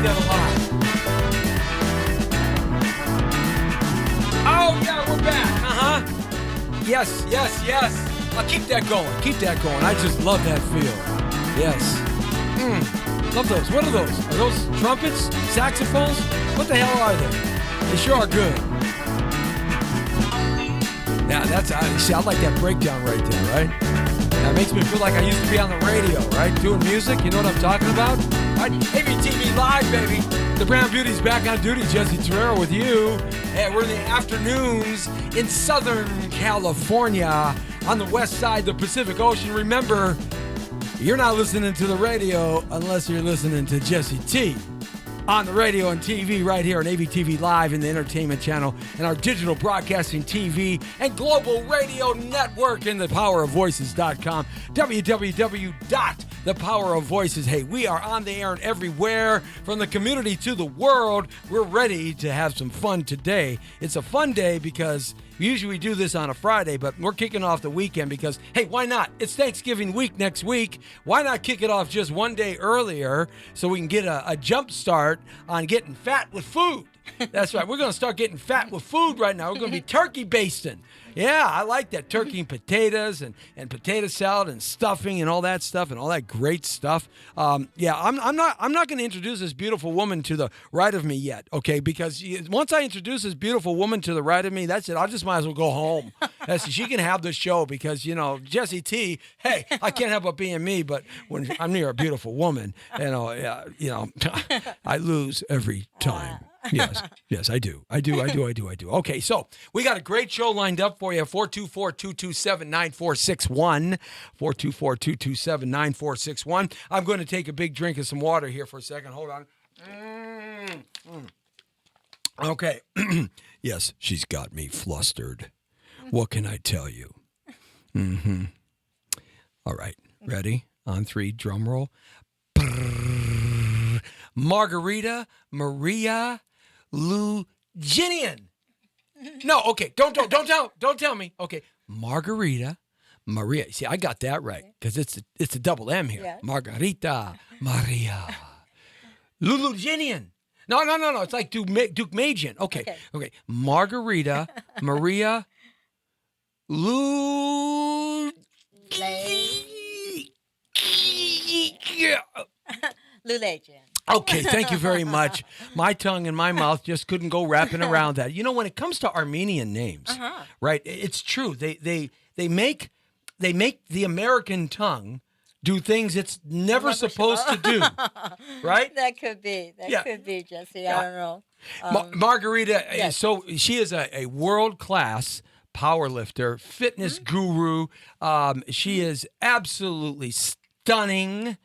that a lot. Oh, yeah, we're back. Uh-huh. Yes, yes, yes. I'll keep that going. Keep that going. I just love that feel. Yes. Love those. What are those? Are those trumpets? Saxophones? What the hell are they? They sure are good. Yeah, see, I like that breakdown right there, right? That makes me feel like I used to be on the radio, right? Doing music, you know what I'm talking about? Right? ABTV Live, baby. The Brown Beauty's back on duty. Jesse Torero with you. And we're in the afternoons in Southern California on the west side of the Pacific Ocean. Remember, you're not listening to the radio unless you're listening to Jesse T on the radio and TV right here on ABTV Live in the Entertainment Channel and our digital broadcasting TV and global radio network in thepowerofvoices.com, www.thepowerofvoices. Hey, we are on the air and everywhere from the community to the world. We're ready to have some fun today. It's a fun day because usually we do this on a Friday, but we're kicking off the weekend because, hey, why not? It's Thanksgiving week next week. Why not kick it off just one day earlier so we can get a jump start on getting fat with food? That's right. We're going to start getting fat with food right now. We're going to be turkey basting. Yeah, I like that. Turkey and potatoes and potato salad and stuffing and all that stuff and all that great stuff. Yeah, I'm not going to introduce this beautiful woman to the right of me yet, okay? Because once I introduce this beautiful woman to the right of me, that's it. I just might as well go home. She can have the show because, you know, Jesse T, hey, I can't help but being me, but when I'm near a beautiful woman, I lose every time. Yes, I do. Okay, so we got a great show lined up for you. 424-227-9461. 424-227-9461. I'm going to take a big drink of some water here for a second. Hold on. Okay. Yes, she's got me flustered. What can I tell you? All right, ready? On three, drum roll. Margarita Maria Luginian. No, okay, don't tell me. Okay, Margarita Maria. See, I got that right because it's a double M here. Yeah. Margarita Maria Luginian. No. It's like Duke Magian. Okay. Margarita Maria Luginian. Okay, thank you very much. My tongue and my mouth just couldn't go wrapping around that. You know, when it comes to Armenian names, right? It's true. They make the American tongue do things it's never supposed to do, right? That could be. Could be, Jesse. Yeah. I don't know. Margarita, yes. So she is a world-class power lifter, fitness guru. She is absolutely stunning.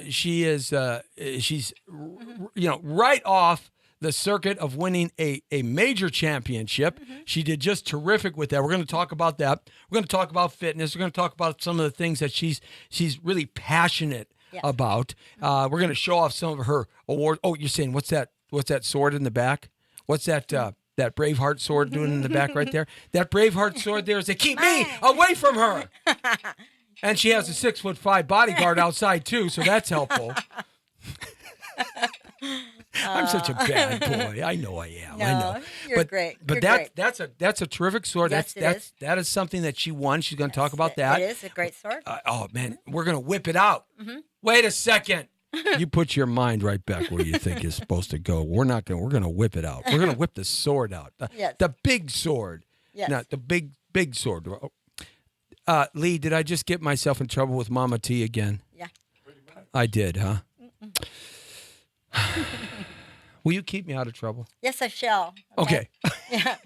She is she's right off the circuit of winning a major championship. She did just terrific with that. We're going to talk about that. We're going to talk about fitness. We're going to talk about some of the things that she's really passionate about. We're going to show off some of her awards. Oh, you're saying what's that sword in the back? What's that that Braveheart sword doing in the back right there? That Braveheart sword there is to keep me away from her. And she has a 6'5" bodyguard outside too, so that's helpful. I'm such a bad boy. I know I am. No, I know. You're great. But that's a terrific sword. Yes, that is something that she won. She's going to talk about that. It is a great sword. Oh man, we're going to whip it out. Wait a second. You put your mind right back where you think it's supposed to go. We're going to whip it out. We're going to whip the sword out. The big sword. Yes. Not the big sword. Lee, did I just get myself in trouble with Mama T again? Yeah. I did, huh? Will you keep me out of trouble? Yes, I shall. Okay. Yeah.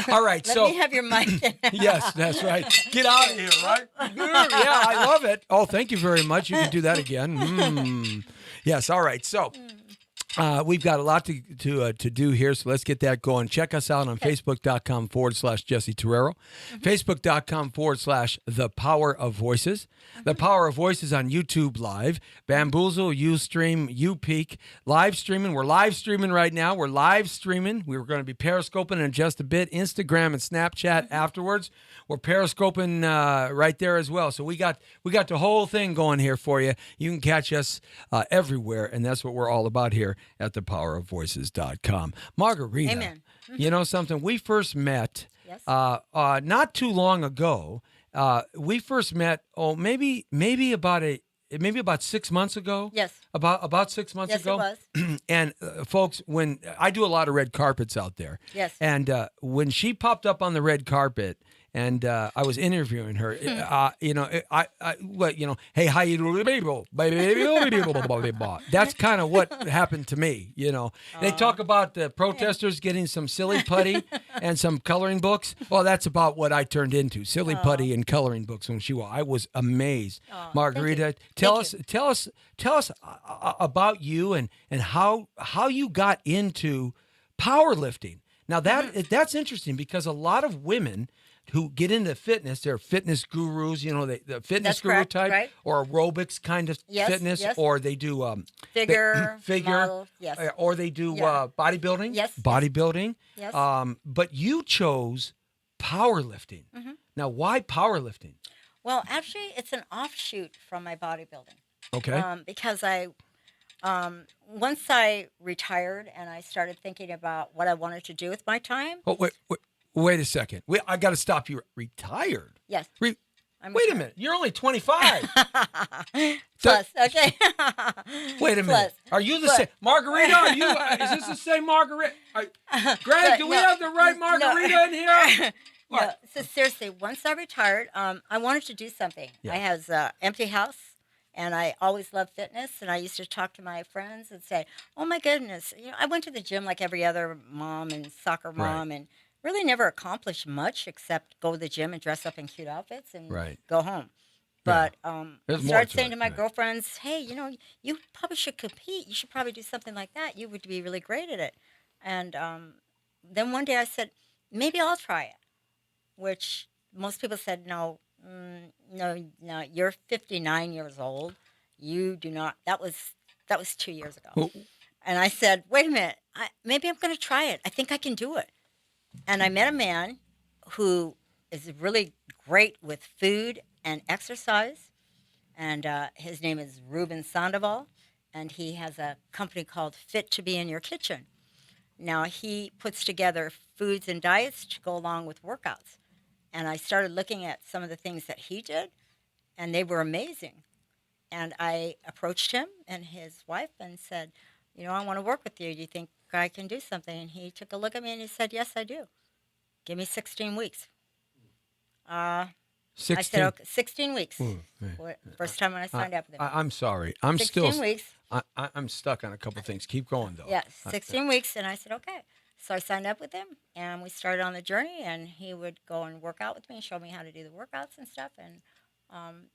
All right. Let me have your mic. Yes, that's right. Get out of here, right? Yeah, I love it. Oh, thank you very much. You can do that again. Yes, all right. So we've got a lot to do here, so let's get that going. Check us out on Facebook.com/Jesse Torero, Facebook.com/The Power of Voices, The Power of Voices on YouTube Live, Bamboozle, Ustream, Upeak, live streaming. We're live streaming right now. We're live streaming. We're going to be periscoping in just a bit. Instagram and Snapchat afterwards. We're periscoping right there as well. So we got the whole thing going here for you. You can catch us everywhere, and that's what we're all about here at thepowerofvoices.com. Margarita, Amen. you know something? We first met Yes. not too long ago. We first met, maybe about 6 months ago. Yes. About 6 months Yes, ago. it was. And folks, when I do a lot of red carpets out there, Yes. and when she popped up on the red carpet, and I was interviewing her, hey, how you doing, people? That's kind of what happened to me, you know. They talk about the protesters getting some silly putty and some coloring books. Well, that's about what I turned into, silly putty and coloring books when I was amazed. Margarita, tell us about you and how you got into powerlifting. Now that's interesting because a lot of women who get into fitness, they're fitness gurus, you know, the fitness That's guru correct, type, right. or aerobics kind of fitness, yes. or they do Figure, figure, model, yes. or they do Yeah. bodybuilding, Yes, bodybuilding. Yes. But you chose powerlifting. Now, why powerlifting? Well, actually, it's an offshoot from my bodybuilding. Okay. Because once I retired and I started thinking about what I wanted to do with my time. Oh, wait a second. I got to stop you. Retired? Yes. Wait retired. a minute. You're only 25. Plus, okay. Wait a minute. Plus. Are you the same? Margarita, are you? Is this the same Margarita? Greg, do we have the right Margarita in here? No, so seriously, once I retired, I wanted to do something. Yeah. I had an empty house, and I always loved fitness, and I used to talk to my friends and say, oh, my goodness, I went to the gym like every other mom and soccer mom, and really never accomplished much except go to the gym and dress up in cute outfits and go home. But I started saying to my girlfriends, hey, you probably should compete. You should probably do something like that. You would be really great at it. And then one day I said, maybe I'll try it, which most people said, no, you're 59 years old. You do not. That was 2 years ago. Well, and I said, wait a minute, maybe I'm going to try it. I think I can do it. And I met a man who is really great with food and exercise, and his name is Ruben Sandoval, and he has a company called Fit to Be in Your Kitchen. Now, he puts together foods and diets to go along with workouts, and I started looking at some of the things that he did, and they were amazing. And I approached him and his wife and said, I want to work with you. Do you think I can do something? And he took a look at me and he said, yes, I do. Give me 16 weeks. 16. I said, okay, 16 weeks. Ooh, First time when I signed up with him. I'm sorry. I'm 16 weeks. I'm stuck on a couple things. Keep going, though. Yeah, 16 weeks. And I said, okay. So I signed up with him, and we started on the journey, and he would go and work out with me, show me how to do the workouts and stuff. And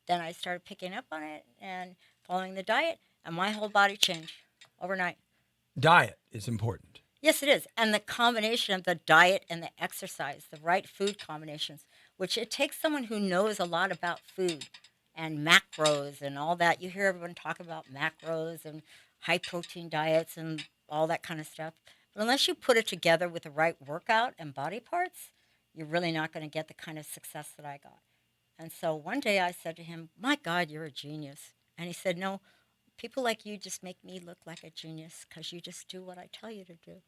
then I started picking up on it and following the diet, and my whole body changed overnight. Diet is important. Yes, it is. And the combination of the diet and the exercise, the right food combinations, which it takes someone who knows a lot about food and macros and all that. You hear everyone talk about macros and high-protein diets and all that kind of stuff. But unless you put it together with the right workout and body parts, you're really not going to get the kind of success that I got. And so one day I said to him, my God, you're a genius. And he said, no, people like you just make me look like a genius because you just do what I tell you to do.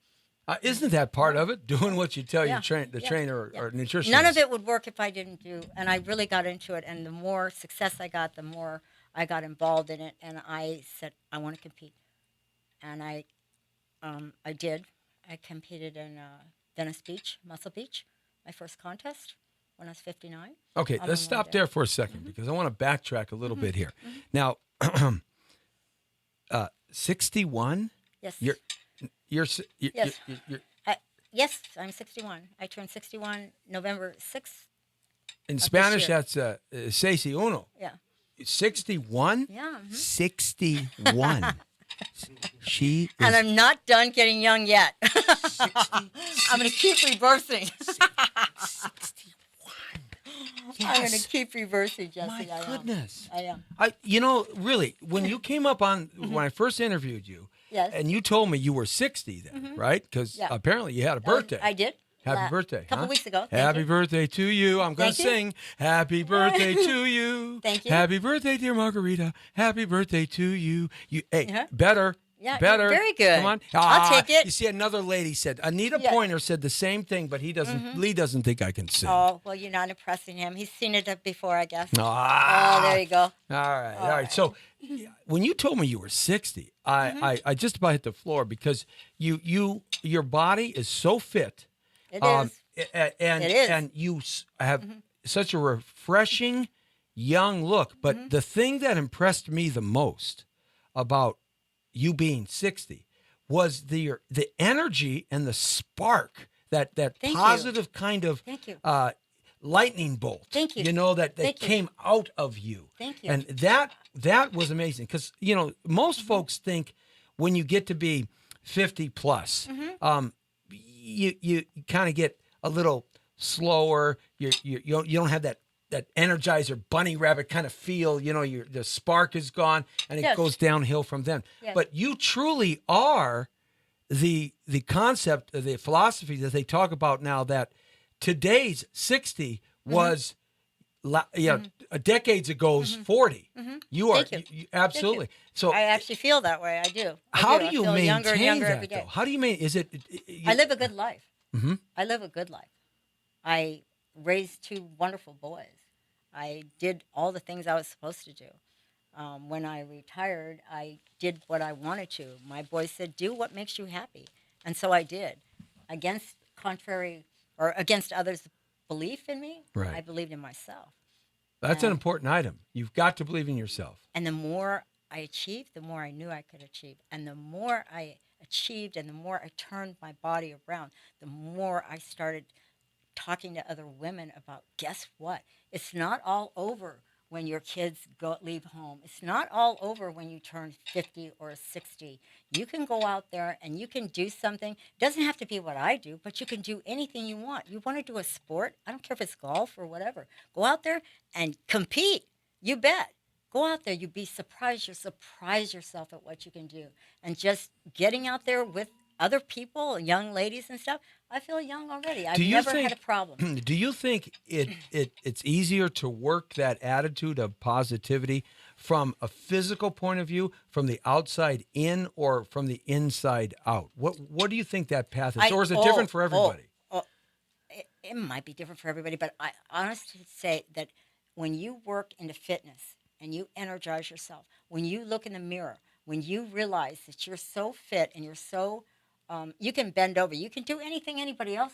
Isn't that part of it? Doing what you tell your trainer or nutritionist? None of it would work if I didn't do, and I really got into it. And the more success I got, the more I got involved in it. And I said, I want to compete. And I did. I competed in Venice Beach, Muscle Beach, my first contest when I was 59. Okay, let's stop there for a second because I want to backtrack a little bit here. Now, 61? Yes. Yes. Yes, I'm 61. I turned 61 November 6th. In Spanish, that's 61. Yeah. 61? Yeah. 61. She is... And I'm not done getting young yet. I'm going to keep reversing. 61. Yes. I'm going to keep reversing, Jesse. My goodness. I am. Really, when you came up on, when I first interviewed you, yes. and you told me you were 60 then, right? Because apparently you had a birthday. I did. Happy birthday. A couple weeks ago. Happy birthday to you. I'm going to sing. Happy birthday to you. Thank you. Happy birthday, dear Margarita. Happy birthday to you. Hey, better. Yeah, Better. very good. Come on. I'll take it. You see, another lady said, Anita Yeah. Pointer said the same thing, but Lee doesn't think I can sing. Oh, well, you're not impressing him. He's seen it before, I guess. Ah. Oh, there you go. All right. All right. So when you told me you were 60, I just about hit the floor because your body is so fit. It is. And It is. and you have such a refreshing young look. But the thing that impressed me the most about you being 60 was the energy and the spark, that Thank positive kind of Thank you. lightning bolt. Thank you. You know that Thank you. came out of you. Thank you. And that was amazing because most folks think when you get to be 50 plus, you kind of get a little slower. You don't have that Energizer bunny rabbit kind of feel. The spark is gone and it Yes. goes downhill from then. Yes. But you truly are the concept, the philosophy that they talk about now, that today's 60 was decades ago's 40. You are Thank you. absolutely. So I actually feel that way. I do. how do I you feel younger and maintain younger that every day. though? How do you maintain? Is it? I live a good life. Mhm. I live a good life. I raised two wonderful boys. I did all the things I was supposed to do. When I retired, I did what I wanted to. My boys said, "Do what makes you happy," and so I did. Against others' belief in me, Right. I believed in myself. That's an important item. You've got to believe in yourself. And the more I achieved, the more I knew I could achieve. And the more I achieved and the more I turned my body around, the more I started talking to other women about, guess what? It's not all over when your kids leave home. It's not all over when you turn 50 or 60. You can go out there and you can do something. It doesn't have to be what I do, but you can do anything you want. You want to do a sport? I don't care if it's golf or whatever. Go out there and compete. You bet. Go out there. You'd be surprised. You'll surprise yourself at what you can do. And just getting out there with other people, young ladies and stuff, I feel young already. I've never had a problem. Do you think it's easier to work that attitude of positivity from a physical point of view, from the outside in, or from the inside out? What do you think that path is, or is it different for everybody? It might be different for everybody, but I honestly say that when you work into fitness and you energize yourself, when you look in the mirror, when you realize that you're so fit and you're so you can bend over, you can do anything anybody else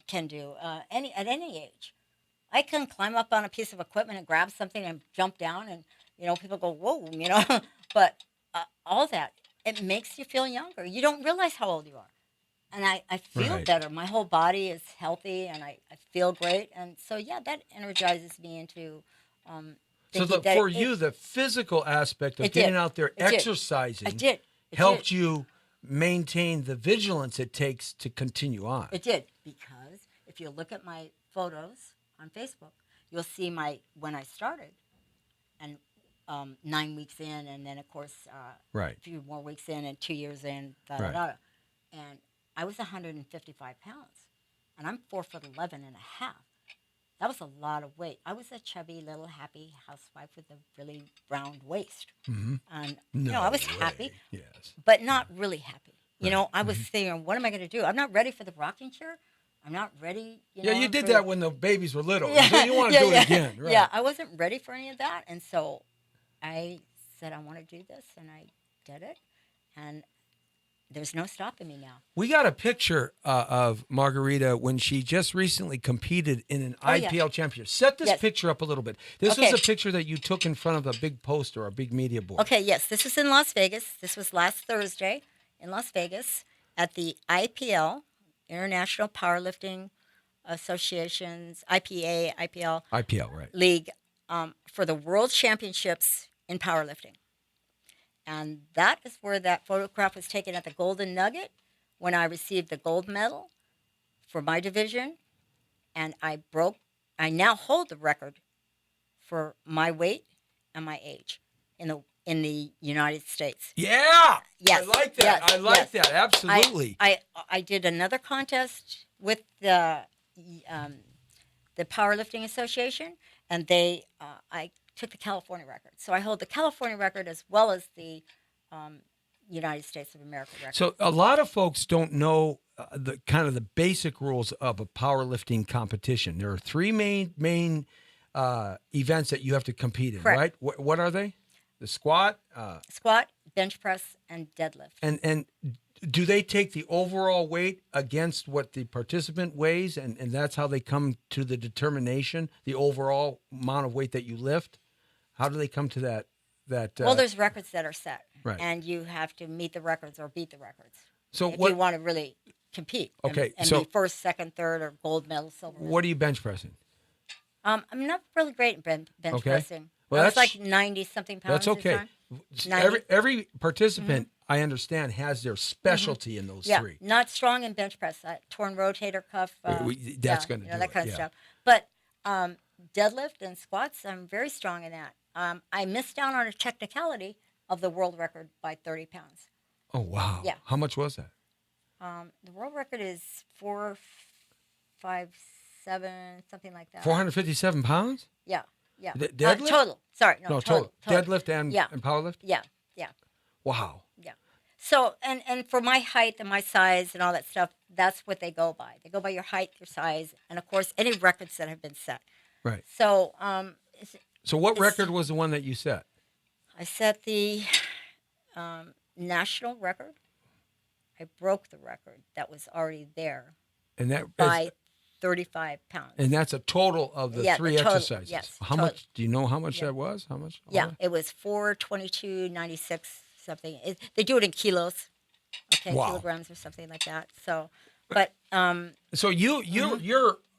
can do at any age. I can climb up on a piece of equipment and grab something and jump down, and people go, whoa, but all that, it makes you feel younger. You don't realize how old you are. And I feel Right. better. My whole body is healthy, and I feel great. And so, yeah, that energizes me into So thinking that for you, the physical aspect of It did. getting out there, It did. exercising, I did. It helped did. you maintain the vigilance it takes to continue on. It did, because if you look at my photos on Facebook, you'll see when I started, and 9 weeks in, and then of course Right. a few more weeks in, and 2 years in, Right. and I was 155 pounds, and I'm 4'11" and a half. That was a lot of weight. I was a chubby little happy housewife with a really round waist, and No I was way. happy, Yes. but not really happy. I was Mm-hmm. thinking, what am I going to do? I'm not ready for the rocking chair. I'm not ready. Yeah, you did for- that when the babies were little. Yeah, So you want to do it again, right? Yeah, I wasn't ready for any of that, and so I said I want to do this, and I did it, and there's no stopping me now. We got a picture of Margarita when she just recently competed in an Oh, yeah. IPL championship. Set this Yes. picture up a little bit. This Okay. was a picture that you took in front of a big poster, a big media board. Okay, yes, this is in Las Vegas. This was last Thursday in Las Vegas at the IPL, International Powerlifting Association's IPL IPL, right. League, for the World Championships in powerlifting. And that is where that photograph was taken at the Golden Nugget when I received the gold medal for my division. And I now hold the record for my weight and my age in the United States. Yeah. Yes, I like that. yes, I like yes. that. Absolutely. I did another contest with the Powerlifting Association, and I took the California record. So I hold the California record as well as the United States of America record. So a lot of folks don't know the kind of the basic rules of a powerlifting competition. There are three main events that you have to compete in, Correct. right? What are they? The squat, Squat, bench press, and deadlift. and do they take the overall weight against what the participant weighs, and that's how they come to the determination, the overall amount of weight that you lift? How do they come to that? Well, there's records that are set, right. and you have to meet the records or beat the records. So if what? you want to really compete, Okay, and so be first, second, third, or gold medal, silver medal. What are you bench pressing? I'm not really great at bench Okay. pressing. Well, I was that's- like 90-something pounds. That's okay. At the time. Every participant, I understand, has their specialty in those Yeah, three. not strong in bench press. Torn rotator cuff. That's going to do that kind it. of stuff. But deadlift and squats, I'm very strong in that. I missed out on a technicality of the world record by 30 pounds. Oh, wow. Yeah. How much was that? The world record is 457, something like that. 457 pounds? Yeah, yeah. Deadlift? Total. Sorry, no, total. Deadlift and powerlift? Yeah. Wow. Yeah. So, and for my height and my size and all that stuff, that's what they go by. They go by your height, your size, and of course, any records that have been set. Right. So, So what record was the one that you set? I set the national record. I broke the record that was already there And that by 35 pounds. And that's a total of the three total, exercises. yes, How total. much? Do you know how much that was? How much? Yeah, it was 422.96 something. They do it in kilos, okay, Wow. kilograms or something like that. So, but So you're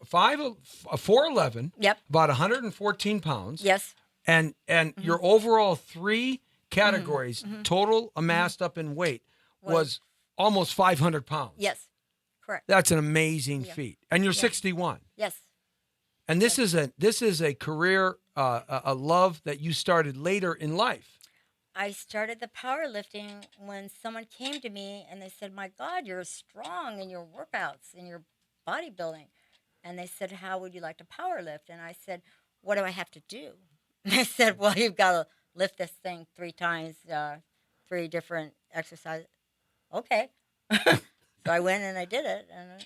4'11". Yep. About 114 pounds. yes, And your overall three categories total amassed up in weight was almost 500 pounds. yes, correct. That's an amazing feat. And you're 61. Yes, And this is a career, a love that you started later in life. I started the powerlifting when someone came to me and they said, "My God, you're strong in your workouts, in your bodybuilding." And they said, "How would you like to powerlift?" And I said, "What do I have to do?" And they said, "Well, you've got to lift this thing 3 times, 3 different exercises." Okay. So I went and I did it, and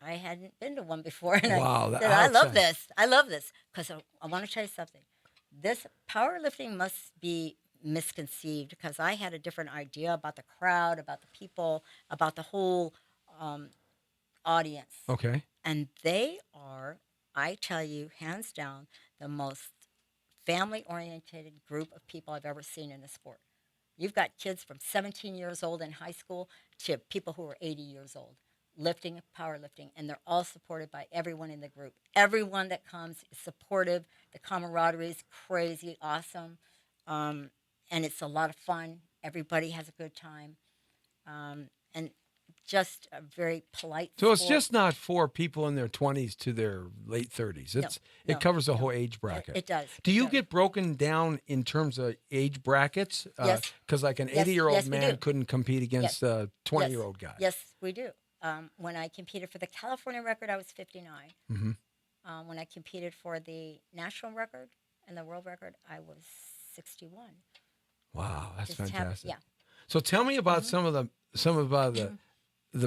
I hadn't been to one before. And Wow, I said, "I love this. I love this." Because I want to tell you something. This powerlifting must be misconceived because I had a different idea about the crowd, about the people, about the whole audience. Okay. And they are, I tell you, hands down, the most family-oriented group of people I've ever seen in a sport. You've got kids from 17 years old in high school to people who are 80 years old, lifting, powerlifting, and they're all supported by everyone in the group. Everyone that comes is supportive. The camaraderie is crazy, awesome, and it's a lot of fun. Everybody has a good time, and just a very polite So it's sport. just not for people in their 20s to their late 30s. It covers the whole age bracket. It does. Do It you does. get broken down in terms of age brackets? Yes. Because like an Yes, 80-year-old yes, we man do. couldn't compete against a 20-year-old guy. Yes, we do. When I competed for the California record, I was 59. Mm-hmm. When I competed for the national record and the world record, I was 61. Wow, that's Just fantastic. yeah. So tell me about some of the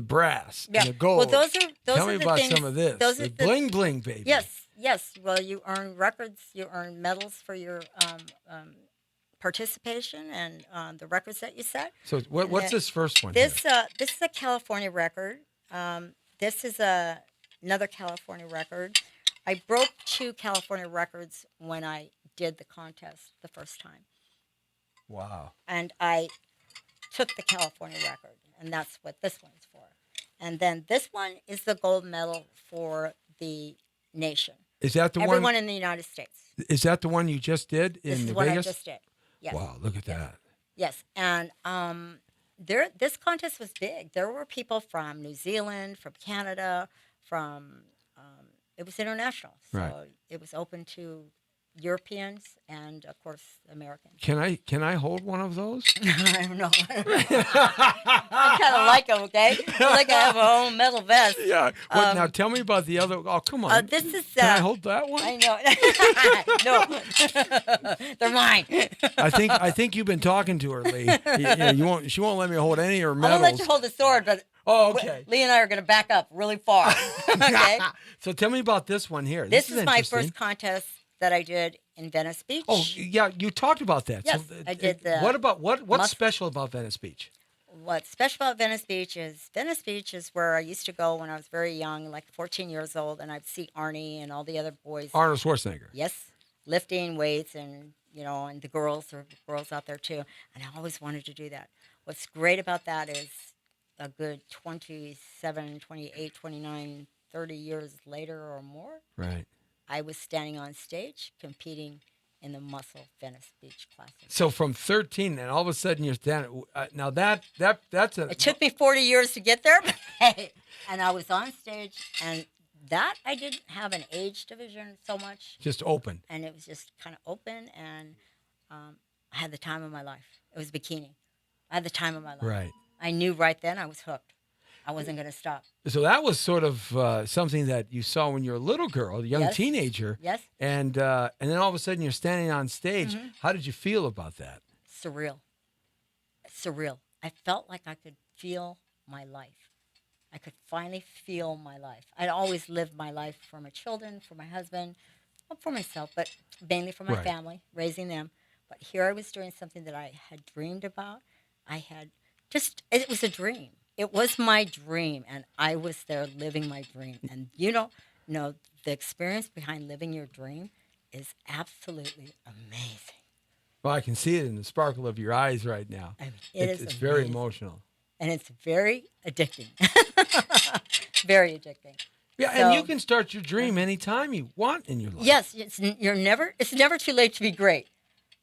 brass Yeah. and the gold. Well, those are Tell are me the about things, some of this. Those are The the, bling bling, baby. Yes. Well, you earn records, you earn medals for your participation and the records that you set. So what's this first one? This here? this is a California record. This is another California record. I broke 2 California records when I did the contest the first time, Wow. and I took the California record, and that's what this one's for. And then this one is the gold medal for the nation. Is that the Everyone one? in the United States. Is that the one you just did This in is what Vegas? I just did. Yes. Wow, look at that. Yes, and this contest was big. There were people from New Zealand, from Canada, from it was international, so Right. it was open to Europeans and of course Americans. Can I hold one of those? I don't know. I kind of like them. Okay, I like I have my own metal vest. Yeah. Well, now tell me about the other. Oh, come on. This is. Can I hold that one? I know. No, they're mine. I think you've been talking to her, Lee. You won't. She won't let me hold any of her I'm medals. gonna let you hold the sword, but Oh, okay. Lee and I are gonna back up really far. Okay. So tell me about this one here. This is my interesting. first contest that I did in Venice Beach. Oh, yeah, you talked about that. Yes, so, I did the what's special about Venice Beach? What's special about Venice Beach is where I used to go when I was very young, like 14 years old, and I'd see Arnie and all the other boys. Arnold Schwarzenegger. Yes, lifting weights and, and the girls out there too. And I always wanted to do that. What's great about that is a good 27, 28, 29, 30 years later or more. Right. I was standing on stage competing in the muscle Venice Beach Classic. So from 13, and all of a sudden you're standing. Now that's a. It took me 40 years to get there, but hey, and I was on stage, and that I didn't have an age division so much. Just open. And it was just kind of open, and I had the time of my life. It was bikini. I had the time of my life. Right. I knew right then I was hooked. I wasn't going to stop. So that was sort of something that you saw when you were a little girl, a young teenager. Yes. And then all of a sudden you're standing on stage. Mm-hmm. How did you feel about that? Surreal. Surreal. I felt like I could feel my life. I could finally feel my life. I'd always lived my life for my children, for my husband, well, for myself, but mainly for my family, raising them. But here I was doing something that I had dreamed about. It was a dream. It was my dream, and I was there living my dream. And the experience behind living your dream is absolutely amazing. Well, I can see it in the sparkle of your eyes right now. I mean, it's very emotional. And it's very addicting. Very addicting. Yeah, and you can start your dream anytime you want in your life. Yes, it's never too late to be great,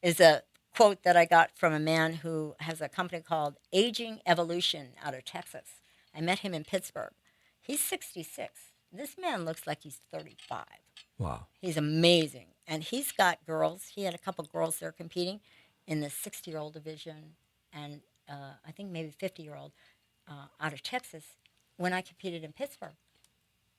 is a quote that I got from a man who has a company called Aging Evolution out of Texas. I met him in Pittsburgh. He's 66. This man looks like he's 35. Wow. He's amazing. And he's got girls. He had a couple girls there competing in the 60-year-old division and I think maybe 50-year-old out of Texas when I competed in Pittsburgh.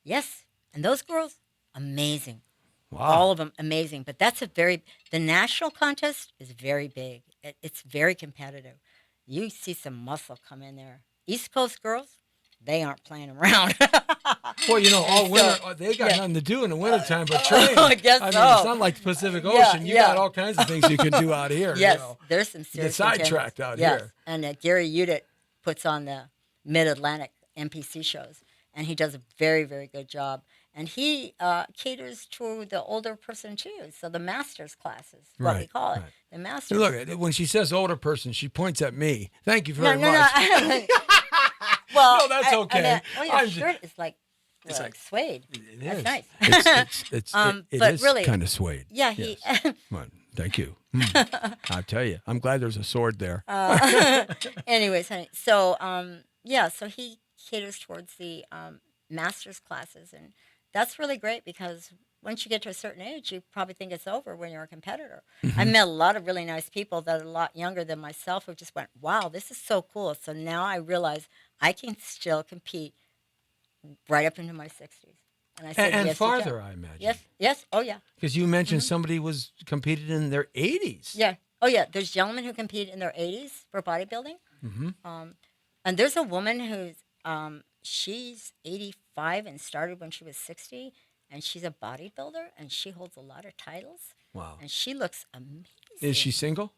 Yes. And those girls, amazing. Wow. All of them amazing. But the national contest is very big. It's very competitive. You see some muscle come in there. East Coast girls, they aren't playing around. Well, all winter, they got nothing to do in the wintertime but train. I guess so. It's not like the Pacific Ocean. You got all kinds of things you can do out here. Yes, there's some serious get sidetracked out here. And Gary Udit puts on the Mid-Atlantic NPC shows, and he does a very, very good job. And he caters to the older person, too. So the master's classes, what we call it. Right. The master's. Look, when she says older person, she points at me. Thank you very much. No. Well, no, that's okay. Your shirt is like suede. It That's is. Nice. It but is really, kind of suede. Yeah, yes. Well, thank you. I'll tell you. I'm glad there's a sword there. Anyways, honey. So, so he caters towards the master's classes, and that's really great because once you get to a certain age, you probably think it's over when you're a competitor. Mm-hmm. I met a lot of really nice people that are a lot younger than myself who just went, wow, this is so cool. So now I realize I can still compete right up into my 60s. And I said, yes, farther, I imagine. Yes, oh yeah. Because you mentioned somebody was competed in their 80s. Yeah, oh yeah. There's gentlemen who compete in their 80s for bodybuilding. Mm-hmm. And there's a woman who's, she's 85 and started when she was 60. And she's a bodybuilder, and she holds a lot of titles. Wow. And she looks amazing. Is she single?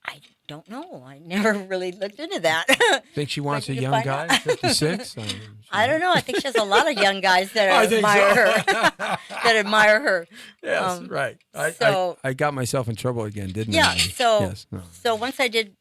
I don't know. I never really looked into that. Think she wants a young guy, 56? I don't know. I think she has a lot of young guys that admire her. That admire her. Yes, right. I got myself in trouble again, didn't I? Yeah, so once I did...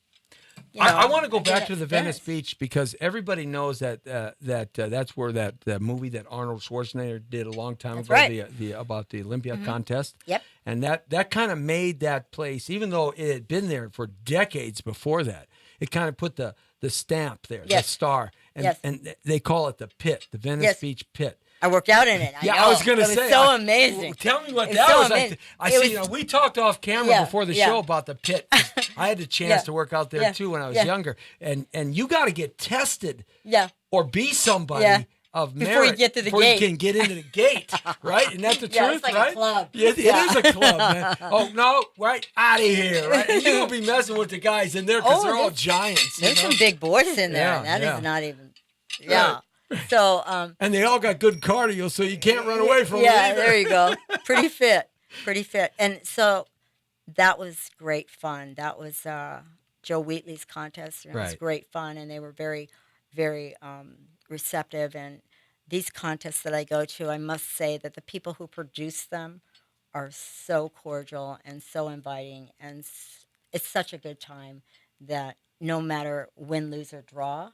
I want to go back to the Venice Beach because everybody knows that that's where that movie that Arnold Schwarzenegger did a long time ago, about the Olympia contest. Yep. And that kind of made that place, even though it had been there for decades before that, it kind of put the stamp there, the star. And they call it the pit, the Venice Beach pit. I worked out in it. I was going to say. It was so amazing. Tell me what It was that so was amazing. like. I It see. was- You know, we talked off camera Yeah, before the yeah. show about the pit. I had the chance Yeah. to work out there Yeah. too when I was Yeah. younger, and you got to get tested Yeah. or be somebody Yeah. of Before merit you get to the before gate. you can get into the gate, right? Isn't that the Yeah, truth, it's like a right? club. Yeah, it Yeah. is a club, man. Oh no, right out of here, right? And you will be messing with the guys in there because Oh, they're all there's- giants. you There's know? some big boys in there. Yeah, That yeah. is not even. Yeah. So. And they all got good cardio, so you can't run away from Yeah, them either. there you go. Pretty fit. Pretty fit. And so that was great fun. That was Joe Wheatley's contest. And it was Right. great fun. And they were very, very receptive. And these contests that I go to, I must say that the people who produce them are so cordial and so inviting. And it's such a good time that no matter win, lose, or draw,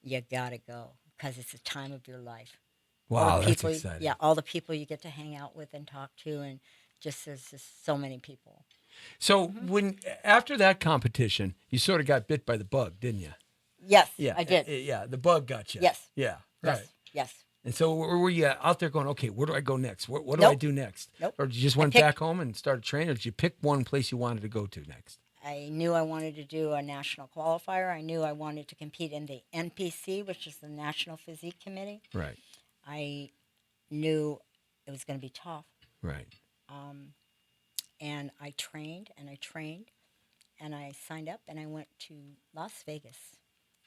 you got to go because it's the time of your life. Wow, All the that's people, exciting. Yeah, all the people you get to hang out with and talk to, and there's just so many people. So when after that competition, you sort of got bit by the bug, didn't you? Yes, Yeah, I did. Yeah, the bug got you. Yes. Yeah. Yes, Right. yes. And so were you out there going, okay, where do I go next? What do I Nope. do next? Nope. Or did you just went picked- back home and started training, or did you pick one place you wanted to go to next? I knew I wanted to do a national qualifier. I knew I wanted to compete in the NPC, which is the National Physique Committee. Right. I knew it was going to be tough. Right. And I trained and I trained and I signed up and I went to Las Vegas,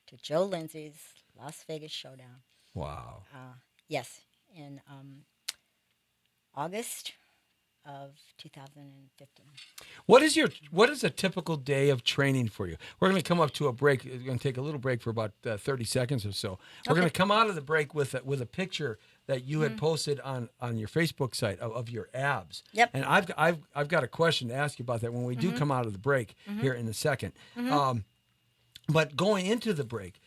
to Joe Lindsay's Las Vegas Showdown. Wow. Yes, in August of 2015. What is a typical day of training for you? We're going to come up to a break. We're going to take a little break for about 30 seconds or so. We're going to come out of the break with a picture that you had posted on your Facebook site of your abs. Yep. And I've got a question to ask you about that when we do come out of the break here in a second. But going into the break,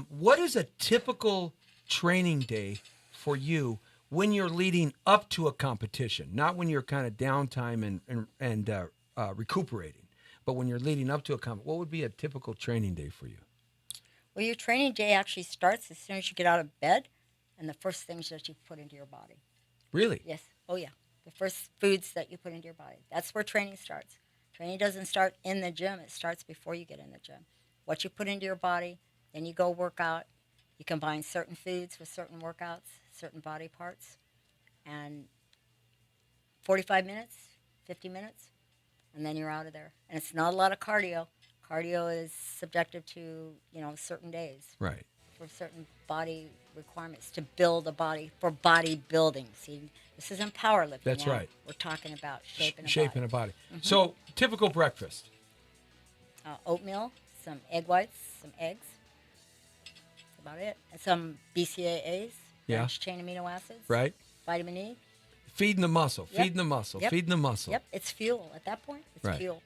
what is a typical training day for you when you're leading up to a competition, not when you're kind of downtime and recuperating, but when you're leading up to a competition? What would be a typical training day for you? Well, your training day actually starts as soon as you get out of bed and the first things that you put into your body. Really? Yes. Oh, yeah. The first foods that you put into your body. That's where training starts. Training doesn't start in the gym. It starts before you get in the gym. What you put into your body, then you go work out. You combine certain foods with certain workouts, certain body parts, and 45 minutes, 50 minutes, and then you're out of there. And it's not a lot of cardio. Cardio is subjective to, certain days Right. for certain body requirements to build a body for bodybuilding. See, this isn't powerlifting. That's now. right. We're talking about shaping a Shaping body. a body. So typical breakfast. Oatmeal, some egg whites, some eggs. That's about it. And some BCAAs, Yeah. branched chain amino acids. Right. Vitamin E. Feeding the muscle. Yep. Feeding the muscle. Yep. Feeding the muscle. Yep, it's fuel. At that point, it's Right. fuel.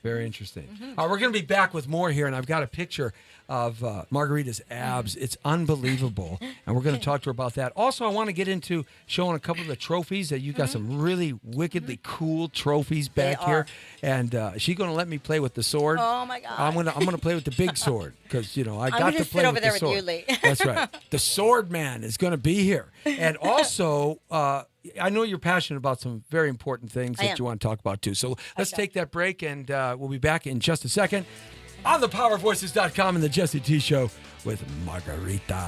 Very interesting. We're going to be back with more here, and I've got a picture of Margarita's abs. It's unbelievable, and we're going to talk to her about that. Also, I want to get into showing a couple of the trophies that you got some really wickedly cool trophies back here, and she's going to let me play with the sword. Oh my God! I'm gonna play with the big sword because I got gonna to sit play over with there the with you, sword. Lee. That's right. The sword man is going to be here, and also I know you're passionate about some very important things I that am. you want to talk about too. So let's Okay. take that break, and we'll be back in just a second on thepowervoices.com and the Jesse T Show with Margarita.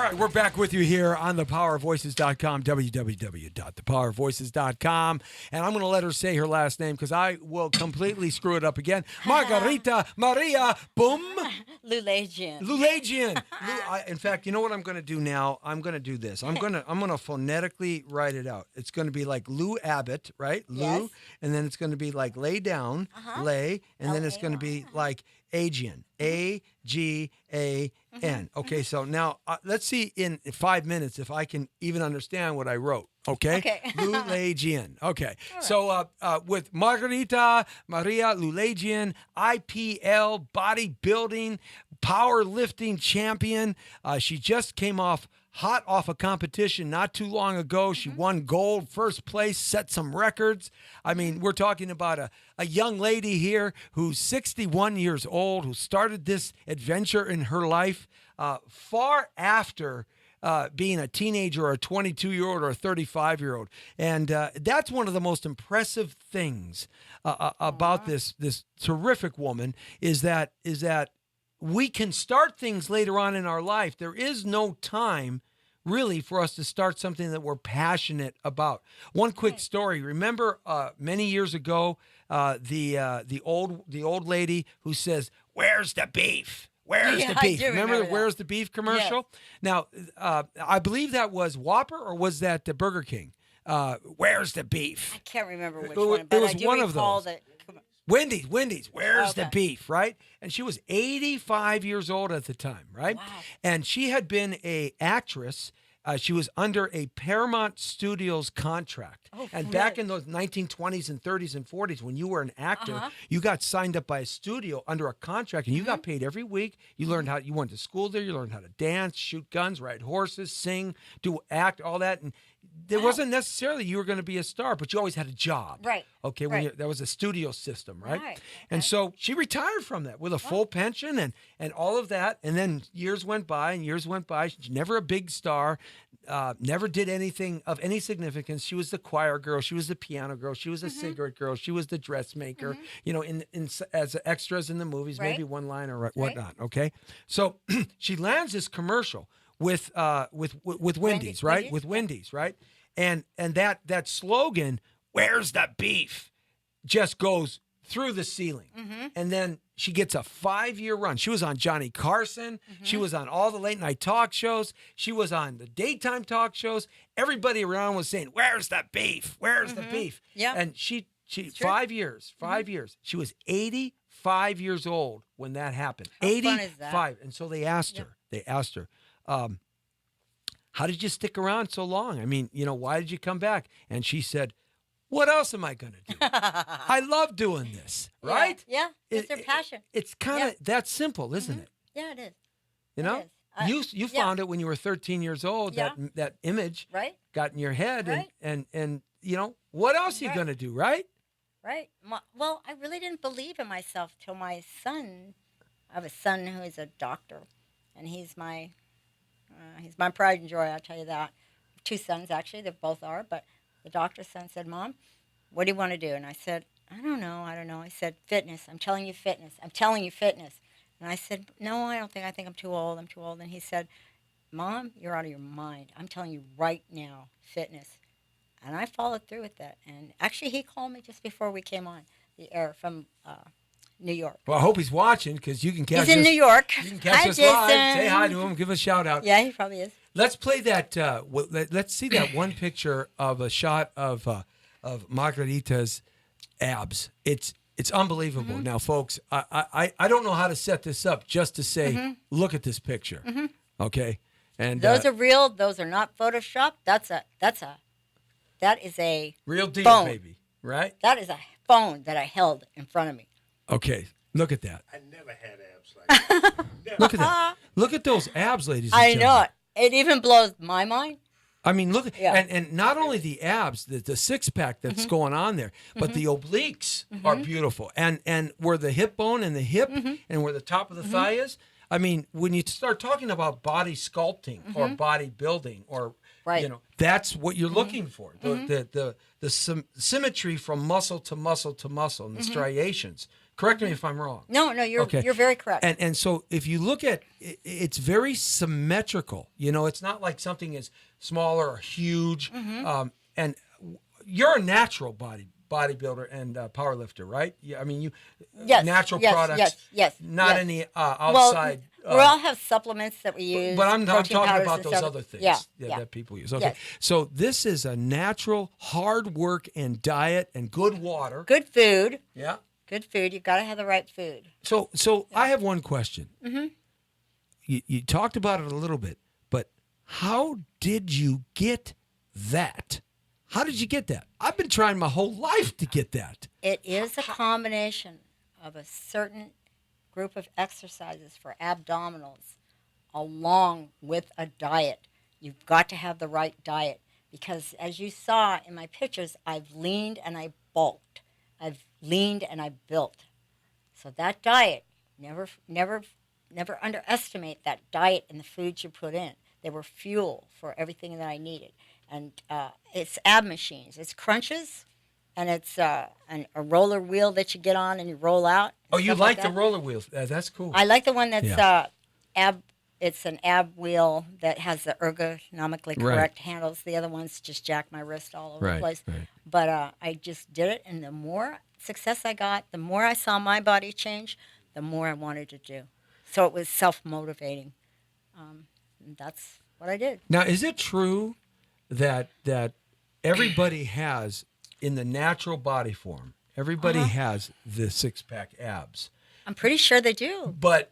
right, we're back with you here on thepowervoices.com, www.thepowervoices.com. And I'm going to let her say her last name because I will completely screw it up again. Margarita Maria Boom Lulagian. Lulagian. In fact, you know what I'm going to do now? I'm going to do this. I'm going to phonetically write it out. It's going to be like Lou Abbott, right? Yes. Lou, and then it's going to be like lay down, lay, and then it's going to be like Agian. A-G-A-N. Okay, so now let's see in 5 minutes if I can even understand what I wrote. Okay? Lulagian. Okay. Right. So with Margarita Maria Lulagian, IPL bodybuilding, powerlifting champion. She just came hot off a competition not too long ago. She won gold, first place, set some records. I mean, we're talking about a young lady here who's 61 years old, who started this adventure in her life far after being a teenager or a 22-year-old or a 35-year-old. And that's one of the most impressive things about this terrific woman is that we can start things later on in our life. There is no time really for us to start something that we're passionate about. One quick story. Remember many years ago, the old lady who says, "Where's the beef? Where's the beef?" Remember the "Where's the beef" commercial? Yes. Now, I believe that was Whopper or was that the Burger King? Where's the beef? I can't remember which one, but it was I do one recall of those. that. Wendy's, where's the beef, right? And she was 85 years old at the time, right? Wow. And she had been an actress. She was under a Paramount Studios contract. Oh, and back in those 1920s and 30s and 40s, when you were an actor, you got signed up by a studio under a contract, and you got paid every week. You learned you went to school there. You learned how to dance, shoot guns, ride horses, sing, act, all that. And it wasn't necessarily you were going to be a star, but you always had a job. Right. Okay, right. That was a studio system, right? Right. And so she retired from that with a full pension and all of that. And then years went by and years went by. She's never a big star, never did anything of any significance. She was the choir girl. She was the piano girl. She was the cigarette girl. She was the dressmaker, you know, in as extras in the movies, maybe one line or whatnot, okay? So she lands this commercial with Wendy's, right? With Wendy's, right? And that slogan, "Where's the beef?" just goes through the ceiling. And then she gets a 5-year run. She was on Johnny Carson. She was on all the late night talk shows. She was on the daytime talk shows. Everybody around was saying, "Where's the beef? Where's the beef?" Yeah. And she 5 years. She was 85 years old when that happened. How 85. fun is that? And so they asked her, how did you stick around so long? I mean, you know, why did you come back? And she said, "What else am I going to do? I love doing this," right? Yeah, it's their passion. It's kind of that simple, isn't it? Yeah, it is. You know, you found it when you were 13 years old. That image got in your head, and you know, what else are you going to do, right? Right. Well, I really didn't believe in myself till my son. I have a son who is a doctor, and he's my pride and joy. I'll tell you that. 2 sons actually. They both are, but. The doctor's son said, "Mom, what do you want to do?" And I said, I don't know. I said, "Fitness. I'm telling you fitness. I'm telling you fitness." And I said, "No, I don't think. I think I'm too old. I'm too old." And he said, "Mom, you're out of your mind. I'm telling you right now, fitness." And I followed through with that. And actually, he called me just before we came on the air from New York. Well, I hope he's watching because you can catch us. He's in New York. You can catch us live. Say hi to him. Give a shout out. Yeah, he probably is. Let's play that. Let's see that one picture of a shot of Margarita's abs. It's unbelievable. Now, folks, I don't know how to set this up just to say, look at this picture. Okay, and those are real. Those are not photoshopped. That is a real deal, bone. baby. Right? That is a phone that I held in front of me. Okay, look at that. I never had abs like that. Look at that. Look at those abs, ladies and I gentlemen. know it. It even blows my mind. I mean, look, and not only the abs, the six-pack that's going on there, but the obliques are beautiful. And where the hip bone and the hip and where the top of the thigh is, I mean, when you start talking about body sculpting or body building or, you know, that's what you're looking for. The symmetry from muscle to muscle to muscle and the striations. Correct me if I'm wrong. No, you're very correct. And so if you look at it's very symmetrical. It's not like something is smaller or huge. And you're a natural bodybuilder and power lifter, right? Yeah, I mean natural products. Yes. Not any outside. We all have supplements that we use. But I'm talking about those stuff. other things that people use. Okay. Yes. So this is a natural hard work and diet and good water. Good food. Yeah. Good food. You got to have the right food. So I have one question. You talked about it a little bit, but how did you get that? How did you get that? I've been trying my whole life to get that. It is a combination of a certain group of exercises for abdominals along with a diet. You've got to have the right diet because as you saw in my pictures, I've leaned and I bulked. I've leaned and I built. So that diet, never underestimate that diet and the foods you put in. They were fuel for everything that I needed. And it's ab machines. It's crunches, and it's a roller wheel that you get on and you roll out. Oh, you like the roller wheels? That's cool. I like the one that's ab. It's an ab wheel that has the ergonomically correct handles. The other ones just jack my wrist all over the place. Right. But I just did it, and the more success I got, the more I saw my body change, the more I wanted to do. So it was self-motivating. That's what I did. Now, is it true that everybody has, in the natural body form, everybody has the six-pack abs? I'm pretty sure they do. But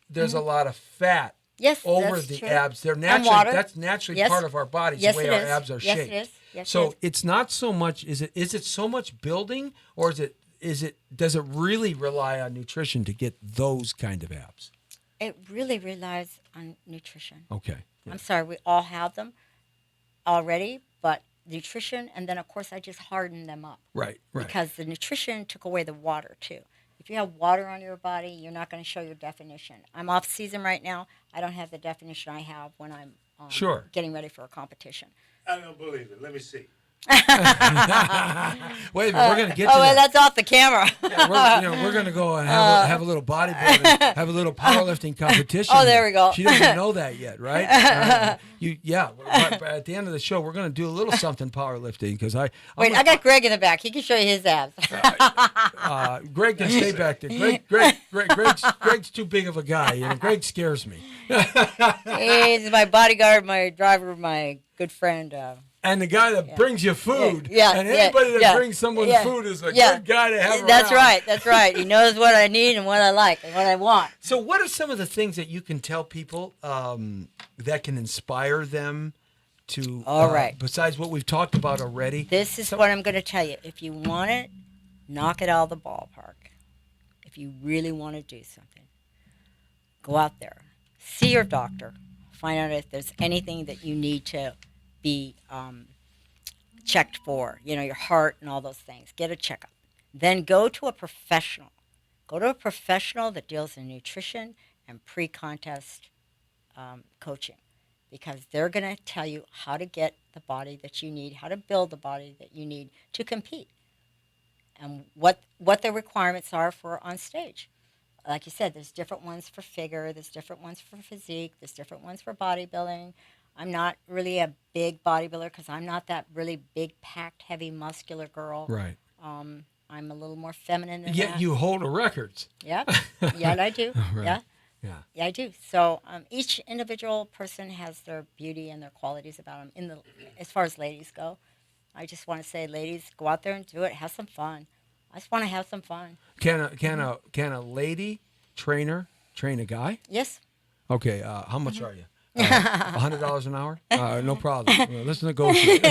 there's a lot of fat over the true. abs. They're And water. That's naturally part of our bodies, Yes, the way it our is. abs are Yes, shaped. it is. Yes, So it is. it's not so much is it so much building, or does it really rely on nutrition to get those kind of abs? It really relies on nutrition. Okay. Yeah. I'm sorry, we all have them already, but nutrition, and then of course I just hardened them up. Right. Because the nutrition took away the water too. If you have water on your body, you're not going to show your definition. I'm off season right now. I don't have the definition I have when I'm getting ready for a competition. I don't believe it. Let me see. Wait a minute, we're going to get to well, that. that's off the camera. We're going to go and have a little bodybuilding, have a little powerlifting competition. Oh, there we go. She doesn't know that yet, right? But at the end of the show, we're going to do a little something powerlifting because I got Greg in the back. He can show you his abs. Greg can stay back there. Greg's too big of a guy. Greg scares me. He's my bodyguard, my driver, my good friend. And the guy that brings you food. And anybody that brings someone food is a good guy to have That's around. That's right. He knows what I need and what I like and what I want. So what are some of the things that you can tell people that can inspire them to, besides what we've talked about already? This is what I'm going to tell you. If you want it, knock it out of the ballpark. If you really want to do something, go out there. See your doctor. Find out if there's anything that you need to be checked for, your heart and all those things. Get a checkup. Then go to a professional. Go to a professional that deals in nutrition and pre-contest coaching, because they're going to tell you how to get the body that you need, how to build the body that you need to compete, and what the requirements are for on stage. Like you said, there's different ones for figure, there's different ones for physique, there's different ones for bodybuilding. I'm not really a big bodybuilder because I'm not that really big, packed, heavy, muscular girl. Right. I'm a little more feminine than Yet that. you hold the records. Yeah. Yeah, I do. Right. Yeah, I do. So each individual person has their beauty and their qualities about them. As far as ladies go, I just want to say, ladies, go out there and do it. Have some fun. I just want to have some fun. Can a lady trainer train a guy? Yes. Okay. How much are you? $100 an hour? No problem. Let's negotiate.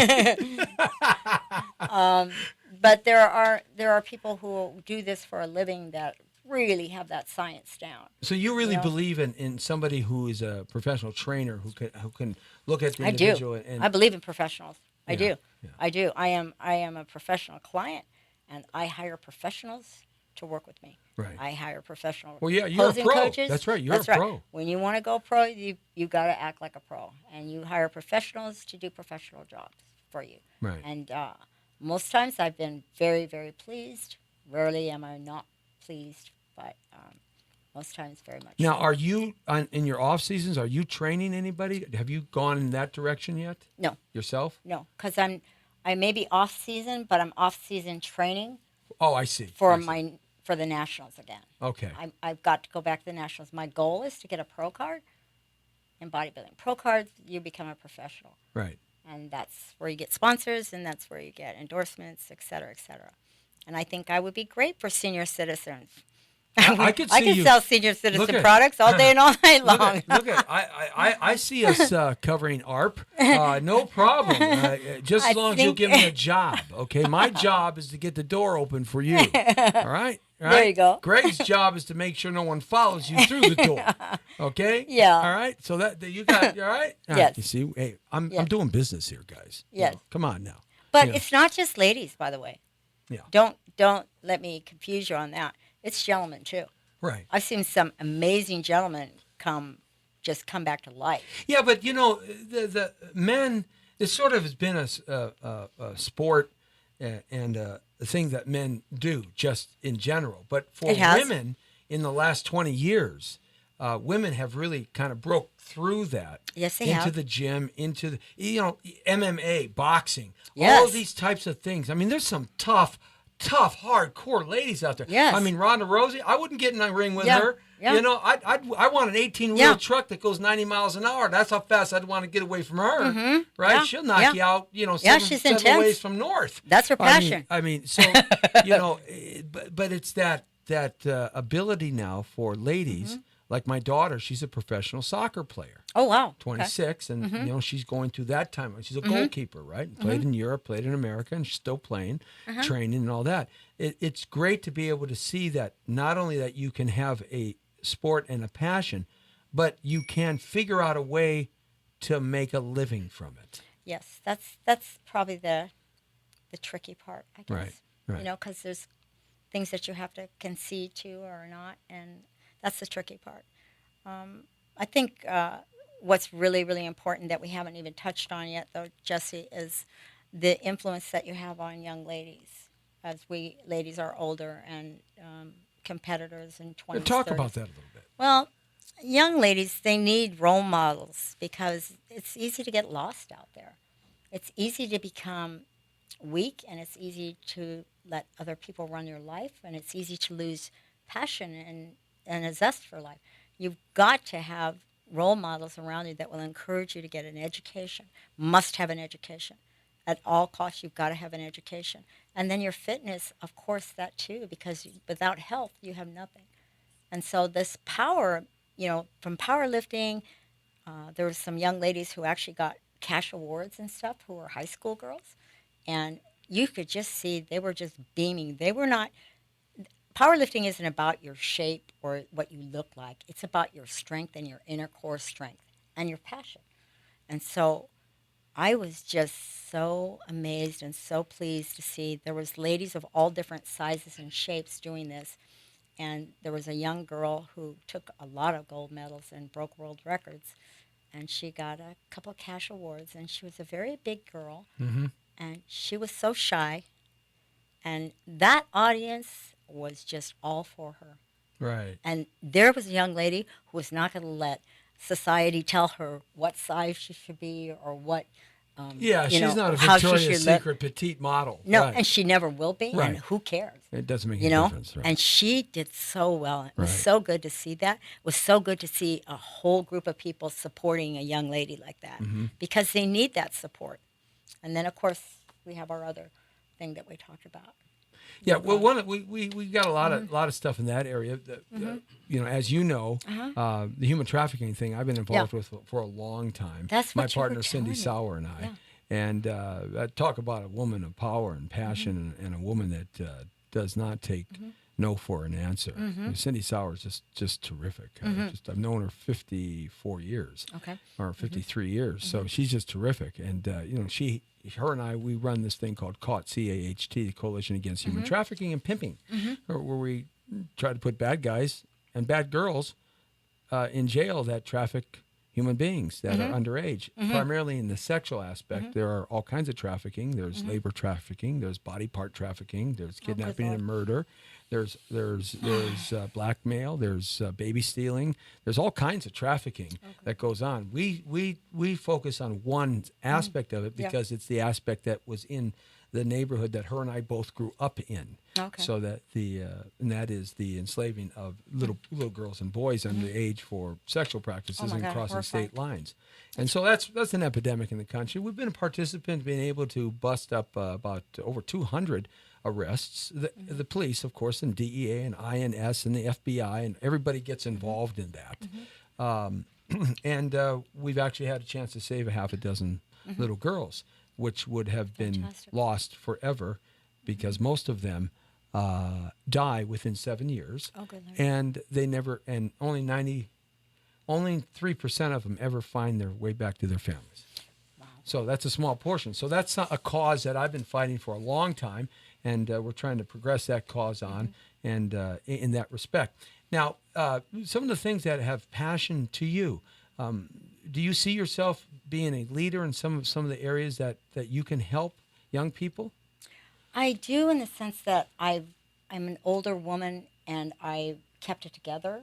But there are people who do this for a living that really have that science down. So you really believe in somebody who is a professional trainer who can look at the individual? I do. I believe in professionals. I do. Yeah. I do. I am a professional client, and I hire professionals to work with me. Right. I hire professional you're a pro. coaches. That's right. You're a pro. When you want to go pro, you got to act like a pro, and you hire professionals to do professional jobs for you. Right. And most times I've been very, very pleased. Rarely am I not pleased, but most times very much. Now, so. are you in your off seasons? Are you training anybody? Have you gone in that direction yet? No, Yourself? no, because I may be off season, but I'm off season training Oh, I see. for I see. for the nationals again. Okay. I've got to go back to the nationals. My goal is to get a pro card in bodybuilding. Pro cards, you become a professional. Right. And that's where you get sponsors, and that's where you get endorsements, et cetera, et cetera. And I think I would be great for senior citizens. I could see I can you. sell senior citizen Look at- products all day and all night long. I see us covering ARP. No problem. Just as I long as you think- give me a job. Okay. My job is to get the door open for you. All right. All There right? you go. Greg's job is to make sure no one follows you through the door. Okay. Yeah. All right. So that you got. All right. All right. Yes. You see, hey, I'm Yes. doing business here, guys. You Yes. know, come on now. But Yeah. it's not just ladies, by the way. Yeah. Don't let me confuse you on that. It's gentlemen too. Right. I've seen some amazing gentlemen come back to life. Yeah, but you know, the men. It sort of has been a sport and a thing that men do just in general. But for It has. women, in the last 20 years, women have really kind of broke through that. Yes, they into have. the gym, into the MMA, boxing, all Yes. of these types of things. I mean, there's some tough, hardcore ladies out there. Yes. I mean, Ronda Rousey, I wouldn't get in a ring with Yeah. her. Yeah. You know, I want an 18-wheel Yeah. truck that goes 90 miles an hour. That's how fast I'd want to get away from her. Mhm. Right? Yeah. She'll knock Yeah. you out, you know, Yeah, seven, she's seven intense. ways from north. That's her passion. I mean, so, you know, but it's that ability now for ladies. Mm-hmm. Like my daughter, she's a professional soccer player. Oh wow. 26, and Mm-hmm. you know she's going through that time. She's a goalkeeper, right? Played in Europe, played in America, and she's still playing, Uh-huh. training, and all that. It's great to be able to see that not only that you can have a sport and a passion, but you can figure out a way to make a living from it. Yes, that's probably the tricky part, I guess. Right, right. You know, because there's things that you have to concede to or not, and that's the tricky part. I think what's really, really important that we haven't even touched on yet, though, Jesse, is the influence that you have on young ladies as we ladies are older and competitors in 20s, Talk 30s. about that a little bit. Well, young ladies, they need role models because it's easy to get lost out there. It's easy to become weak, and it's easy to let other people run your life, and it's easy to lose passion and a zest for life. You've got to have role models around you that will encourage you to get an education. Must have an education. At all costs, you've got to have an education. And then your fitness, of course, that too, because without health, you have nothing. And so this power, you know, from powerlifting, there were some young ladies who actually got cash awards and stuff who were high school girls. And you could just see they were just beaming. They were not, powerlifting isn't about your shape or what you look like. It's about your strength and your inner core strength and your passion. And so I was just so amazed and so pleased to see there was ladies of all different sizes and shapes doing this. And there was a young girl who took a lot of gold medals and broke world records. And she got a couple of cash awards. And she was a very big girl. Mm-hmm. And she was so shy. And that audience was just all for her. Right. And there was a young lady who was not going to let society tell her what size she should be or what, Yeah, you she's know, not a how she Victoria's should look. Secret petite model. No, Right. and she never will be. Right. And who cares? It doesn't make You any know, difference. Right. and she did so well. It was Right. so good to see that. It was so good to see a whole group of people supporting a young lady like that Mm-hmm. because they need that support. And then, of course, we have our other thing that we talked about. Yeah, well, we got a lot of stuff in that area. That, you know, as you know, the human trafficking thing I've been involved with for a long time. That's my what you were partner Cindy telling me. Sauer and I, Yeah. and I talk about a woman of power and passion, and a woman that does not take no for an answer. Cindy Sauer is just terrific. I've known her 54 years. Okay. Or 53 years. So she's just terrific. And, you know, her and I, we run this thing called CAHT, C-A-H-T, the Coalition Against Human Trafficking and Pimping, where we try to put bad guys and bad girls in jail that traffic human beings that are underage, primarily in the sexual aspect. There are all kinds of trafficking. There's labor trafficking. There's body part trafficking. There's kidnapping and murder. There's blackmail. There's baby stealing. There's all kinds of trafficking that goes on. We focus on one aspect of it because it's the aspect that was in the neighborhood that her and I both grew up in. Okay. So that and that is the enslaving of little girls and boys under the age for sexual practices and God, crossing horrifying. state lines. And so that's an epidemic in the country. We've been a participant, being able to bust up about over 200 arrests. The police, of course, and DEA and INS and the FBI, and everybody gets involved in that. And we've actually had a chance to save a half a dozen little girls, which would have been Fantastic. lost forever because most of them die within 7 years. Oh, good Lord. And they never, and only 3% of them ever find their way back to their families. Wow. So that's a small portion. So that's not a cause that I've been fighting for a long time, and we're trying to progress that cause on, and in that respect. Now, some of the things that have passion to you, do you see yourself being a leader in some of the areas that you can help young people? I do, in the sense that I'm an older woman and I kept it together,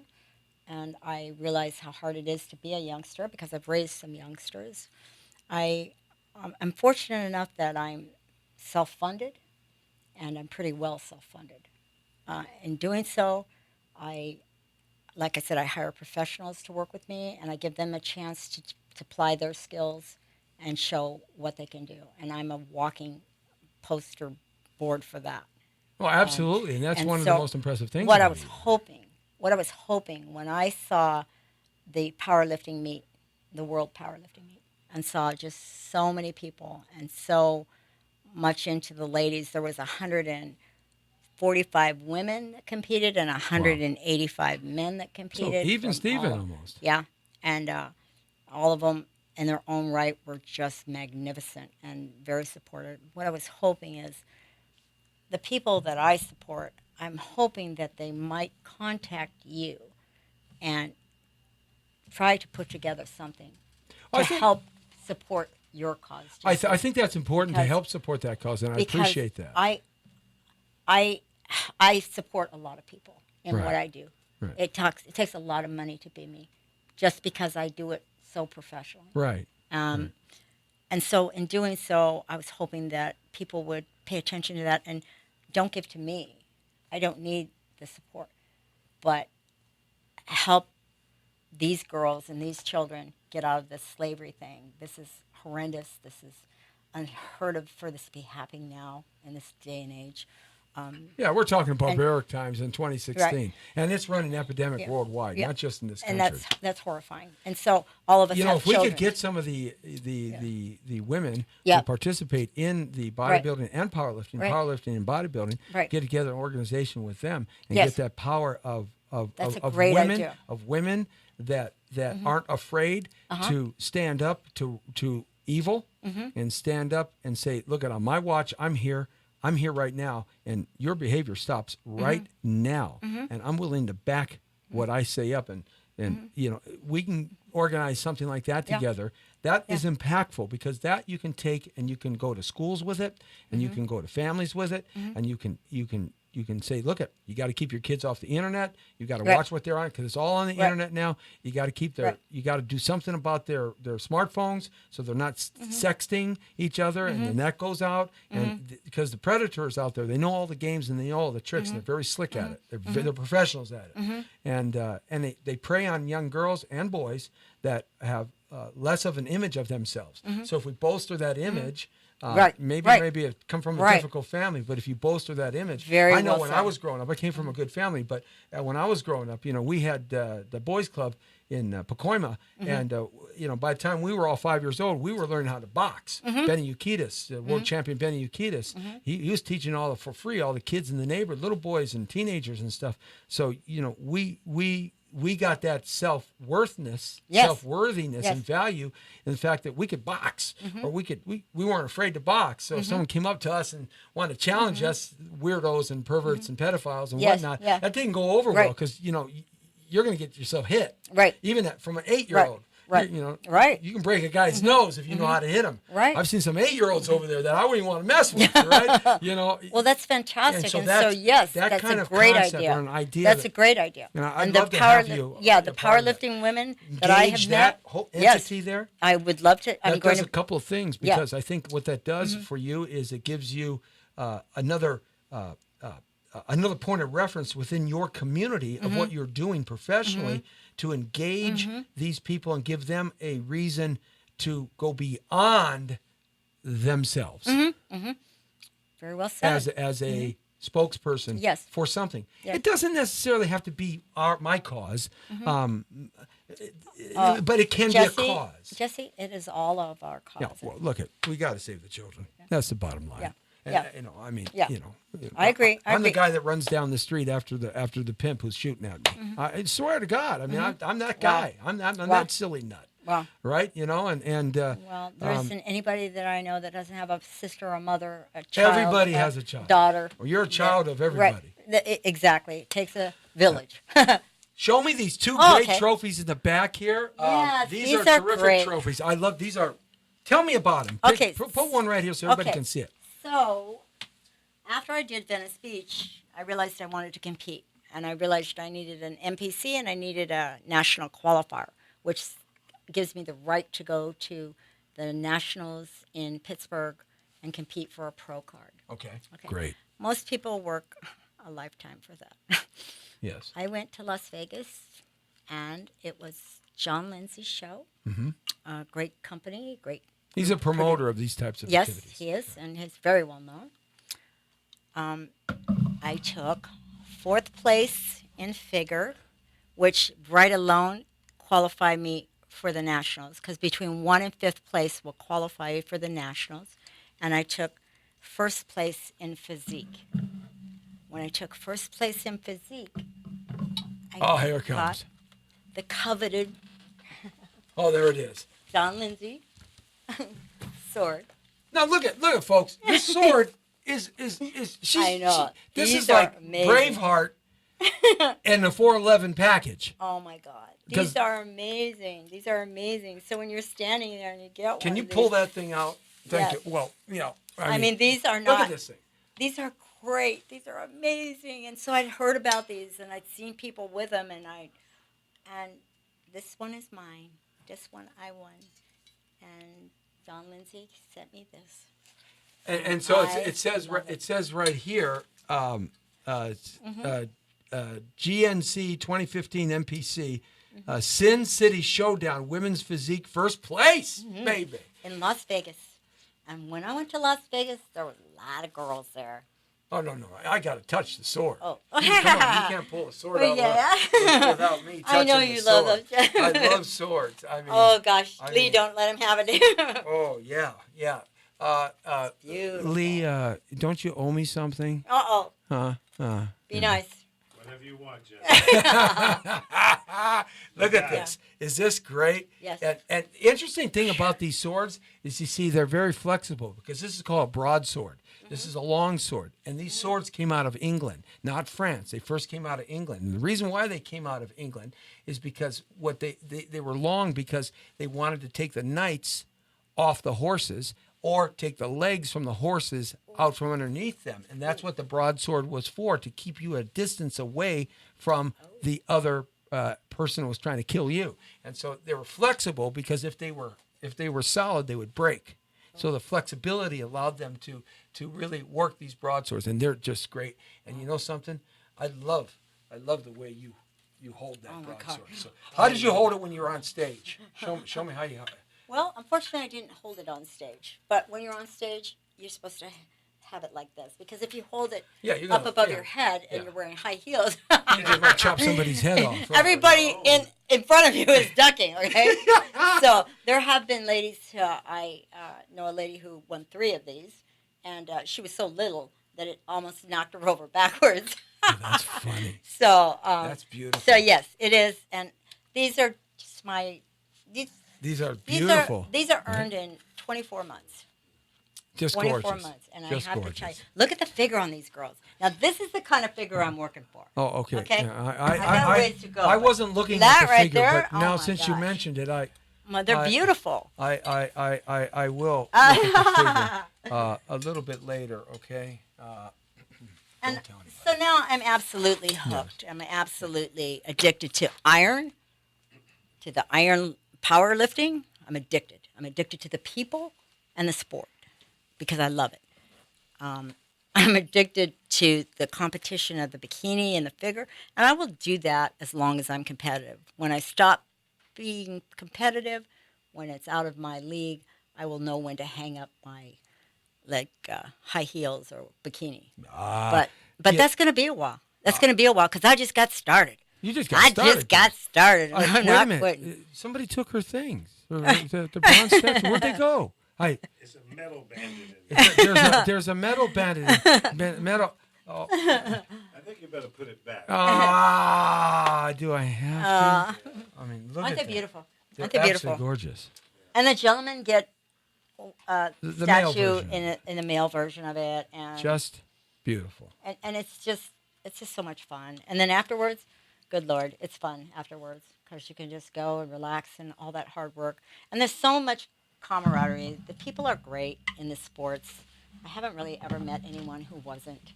and I realize how hard it is to be a youngster because I've raised some youngsters. I'm fortunate enough that I'm self-funded, and I'm pretty well self-funded. In doing so, like I said, I hire professionals to work with me, and I give them a chance to apply their skills and show what they can do. And I'm a walking poster board for that. Well, absolutely, and that's and one of so the most impressive things. What I about was you. hoping when I saw the powerlifting meet, the World Powerlifting meet, and saw just so many people and so much into the ladies. There was 145 women that competed and 185 men that competed. So even from Steven all- almost. Yeah, and all of them in their own right were just magnificent and very supportive. What I was hoping is the people that I support, I'm hoping that they might contact you and try to put together something Well, to help support your cause. I think that's important to Because- help support that cause, and I because appreciate that. I support a lot of people in Right. what I do. Right. It takes a lot of money to be me, just because I do it so professionally. Right. And so in doing so, I was hoping that people would pay attention to that and don't give to me. I don't need the support, but help these girls and these children get out of this slavery thing. This is horrendous. This is unheard of for this to be happening now in this day and age. Yeah, we're talking barbaric times in 2016, Right. and it's running epidemic Yeah. worldwide, Yeah. not just in this And country. that's horrifying. And so all of us You know, have if we children. could get some of the women Yeah. to participate in the bodybuilding and powerlifting, Right. powerlifting and bodybuilding, Right. get together an organization with them and Yes. get that power of That's a great women idea. of women that aren't afraid to stand up to evil and stand up and say, look, on my watch, I'm here right now, and your behavior stops right now, and I'm willing to back what I say up, and you know, we can organize something like that Yeah. together. That is impactful, because that you can take and you can go to schools with it, and you can go to families with it, and you can say, look, you got to keep your kids off the internet. You got to Right. watch what they're on, because it's all on the Right. internet now. You got to keep Right. you got to do something about their smartphones, so they're not sexting each other, and then that goes out, and because the predators out there, they know all the games and they know all the tricks, and they're very slick at it. They're professionals at it, and they prey on young girls and boys that have less of an image of themselves. So if we bolster that image. Right, Maybe right. maybe it come from a Right. difficult family, but if you bolster that image, Very I know well when said. I was growing up, I came from a good family, but when I was growing up, you know, we had the boys club in Pacoima, and you know, by the time we were all 5 years old, we were learning how to box. Benny Ukitis, world champion Benny Ukitis, he was teaching for free all the kids in the neighborhood, little boys and teenagers and stuff. So you know, we got that self-worthiness, Yes. self-worthiness Yes. and value in the fact that we could box, or we weren't afraid to box. So if someone came up to us and wanted to challenge us, weirdos and perverts and pedophiles and Yes, whatnot, that didn't go over Right. well, because you know, you're going to get yourself hit. Right. Even from an 8-year-old. Right. You know, Right. you can break a guy's nose if you know how to hit him. Right. I've seen some 8-year-olds over there that I wouldn't even want to mess with. Right. You know. Well, that's fantastic. And so And that's- so, yes, that that's kind a of great concept idea. or an idea That's that- a great idea. You know, I'd and love to have you. Yeah, the a part of that. powerlifting women that I have Engage met. that whole Yes. entity there. I would love to. I'm That going does to. a couple of things Yeah. because I think what that does for you is it gives you another point of reference within your community of what you're doing professionally to engage these people and give them a reason to go beyond themselves Very well said. as a spokesperson Yes. for something. Yes. It doesn't necessarily have to be my cause, but it can be a cause. Jesse, it is all of our Yeah, causes. well, look, we got to save the children. That's the bottom line. Yeah. And, Yeah. You know, I mean, Yeah. you know. I agree. I'm the guy that runs down the street after the pimp who's shooting at me. Mm-hmm. I swear to God. I mean, I'm that guy. I'm Wow. that silly nut. Wow. Right? You know, and Well, there isn't anybody that I know that doesn't have a sister, a mother, a child. everybody has a child. Daughter. Well, you're a child of everybody. Right. Exactly. It takes a village. Show me these two Oh, great okay. trophies in the back here. Yes, these these are are terrific great. trophies. I love these. Tell me about them. Okay. Put one right here so everybody Okay. can see it. So, after I did Venice Beach, I realized I wanted to compete. And I realized I needed an MPC and I needed a national qualifier, which gives me the right to go to the nationals in Pittsburgh and compete for a pro card. Okay. Okay. Great. Most people work a lifetime for that. Yes. I went to Las Vegas, and it was John Lindsay's show. Great company, great. He's a promoter of these types of Yes, activities. he is, and he's very well known. I took 4th place in figure, which right alone qualified me for the nationals, because between 1 and 5th place will qualify you for the nationals. And I took 1st place in physique. When I took 1st place in physique, I Here it got comes. the coveted Oh, there it is. John Lindsay sword. Now look at folks. This sword is she's I know. this These is are like amazing. Braveheart and the 411 package. Oh my God. 'Cause- These are amazing. These are amazing. So when you're standing there and you get one Can you of pull these- that thing out? Thank Yes. you. Well, you know, I mean, these are look not. at this thing. These are great. These are amazing. And so I'd heard about these and I'd seen people with them and this one is mine. This one I won. And John Lindsay sent me this. And so it love it. says right here, GNC 2015 MPC, Sin City Showdown Women's Physique first place, baby. In Las Vegas. And when I went to Las Vegas, there were a lot of girls there. Oh no, I got to touch the sword. Oh. Come on, you can't pull a sword out without me touching I know the you sword. love those. I love swords. I mean, Oh gosh, I Lee, mean- don't let him have it. oh yeah. Beautiful. Lee, don't you owe me something? Uh-oh. Huh? Be nice. Whatever you want, Jeff. Look at this. Is this great? Yes. And interesting thing about these swords is you see they're very flexible because this is called a broadsword. This is a long sword. And these swords came out of England, not France. They first came out of England. And the reason why they came out of England is because what they were long because they wanted to take the knights off the horses or take the legs from the horses out from underneath them. And that's what the broadsword was for, to keep you a distance away from the other person who was trying to kill you. And so they were flexible because if they were solid, they would break. So the flexibility allowed them to really work these broadswords, and they're just great. And you know something? I love the way you hold that my God. broadsword. So how did you hold it when you were on stage? Show me how you hold it. Well, unfortunately, I didn't hold it on stage. But when you're on stage, you're supposed to have it like this. Because if you hold it Yeah, you're up gonna- above yeah, your head and yeah. you're wearing high heels, You just might chop somebody's head off. everybody in front of you is ducking, okay? So there have been ladies, I know a lady who won 3 of these, and she was so little that it almost knocked her over backwards. That's funny. So That's beautiful. So yes, it is, and these are just These are beautiful. These are earned in 24 months. Just 24 gorgeous. months, and Just I have gorgeous. to tell you, look at the figure on these girls. Now this is the kind of figure I'm working for. Oh, okay. Okay. Yeah, I got a ways to go, I but wasn't looking that at the right figure, there, but now oh my since you gosh. mentioned it, Well, they're beautiful. I will look at the figure, a little bit later, okay? And so now I'm absolutely hooked. I'm absolutely addicted to iron, to the iron powerlifting. I'm addicted. I'm addicted to the people and the sport because I love it. I'm addicted to the competition of the bikini and the figure, and I will do that as long as I'm competitive. When I stop being competitive, when it's out of my league, I will know when to hang up my high heels or bikini. But yeah. that's going to be a while. That's going to be a while because I just got started. You just got started. I just got started. Wait I'm a not minute. quitting. Somebody took her things. The bronze statue. Where'd they go? It's a metal bandit in there. There's a metal bandit. Metal. Oh. I think you better put it back. Do I have to? I mean, look Aren't at they beautiful? They're Aren't they beautiful? absolutely gorgeous. And the gentlemen get The male statue version. in the male version of it, and Just beautiful. and it's just so much fun. And then afterwards, good Lord, it's fun afterwards because you can just go and relax and all that hard work. And there's so much camaraderie. The people are great in the sports. I haven't really ever met anyone who wasn't.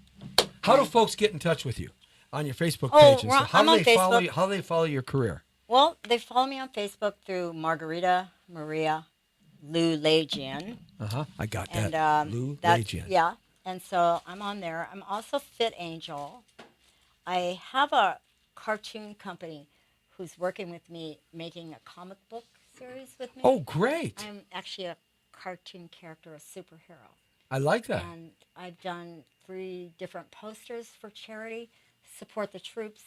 How do folks get in touch with you on your Facebook Oh, page? And well, stuff? How I'm do on they follow Facebook. you? How do they follow your career? Well, they follow me on Facebook through Margarita Maria Lou Lejian. I got And that. Lou that's, Lejian. yeah. And so I'm on there. I'm also Fit Angel. I have a cartoon company who's working with me making a comic book series with me. Oh, great! I'm actually a cartoon character, a superhero. I like that. And I've done 3 different posters for charity, support the troops,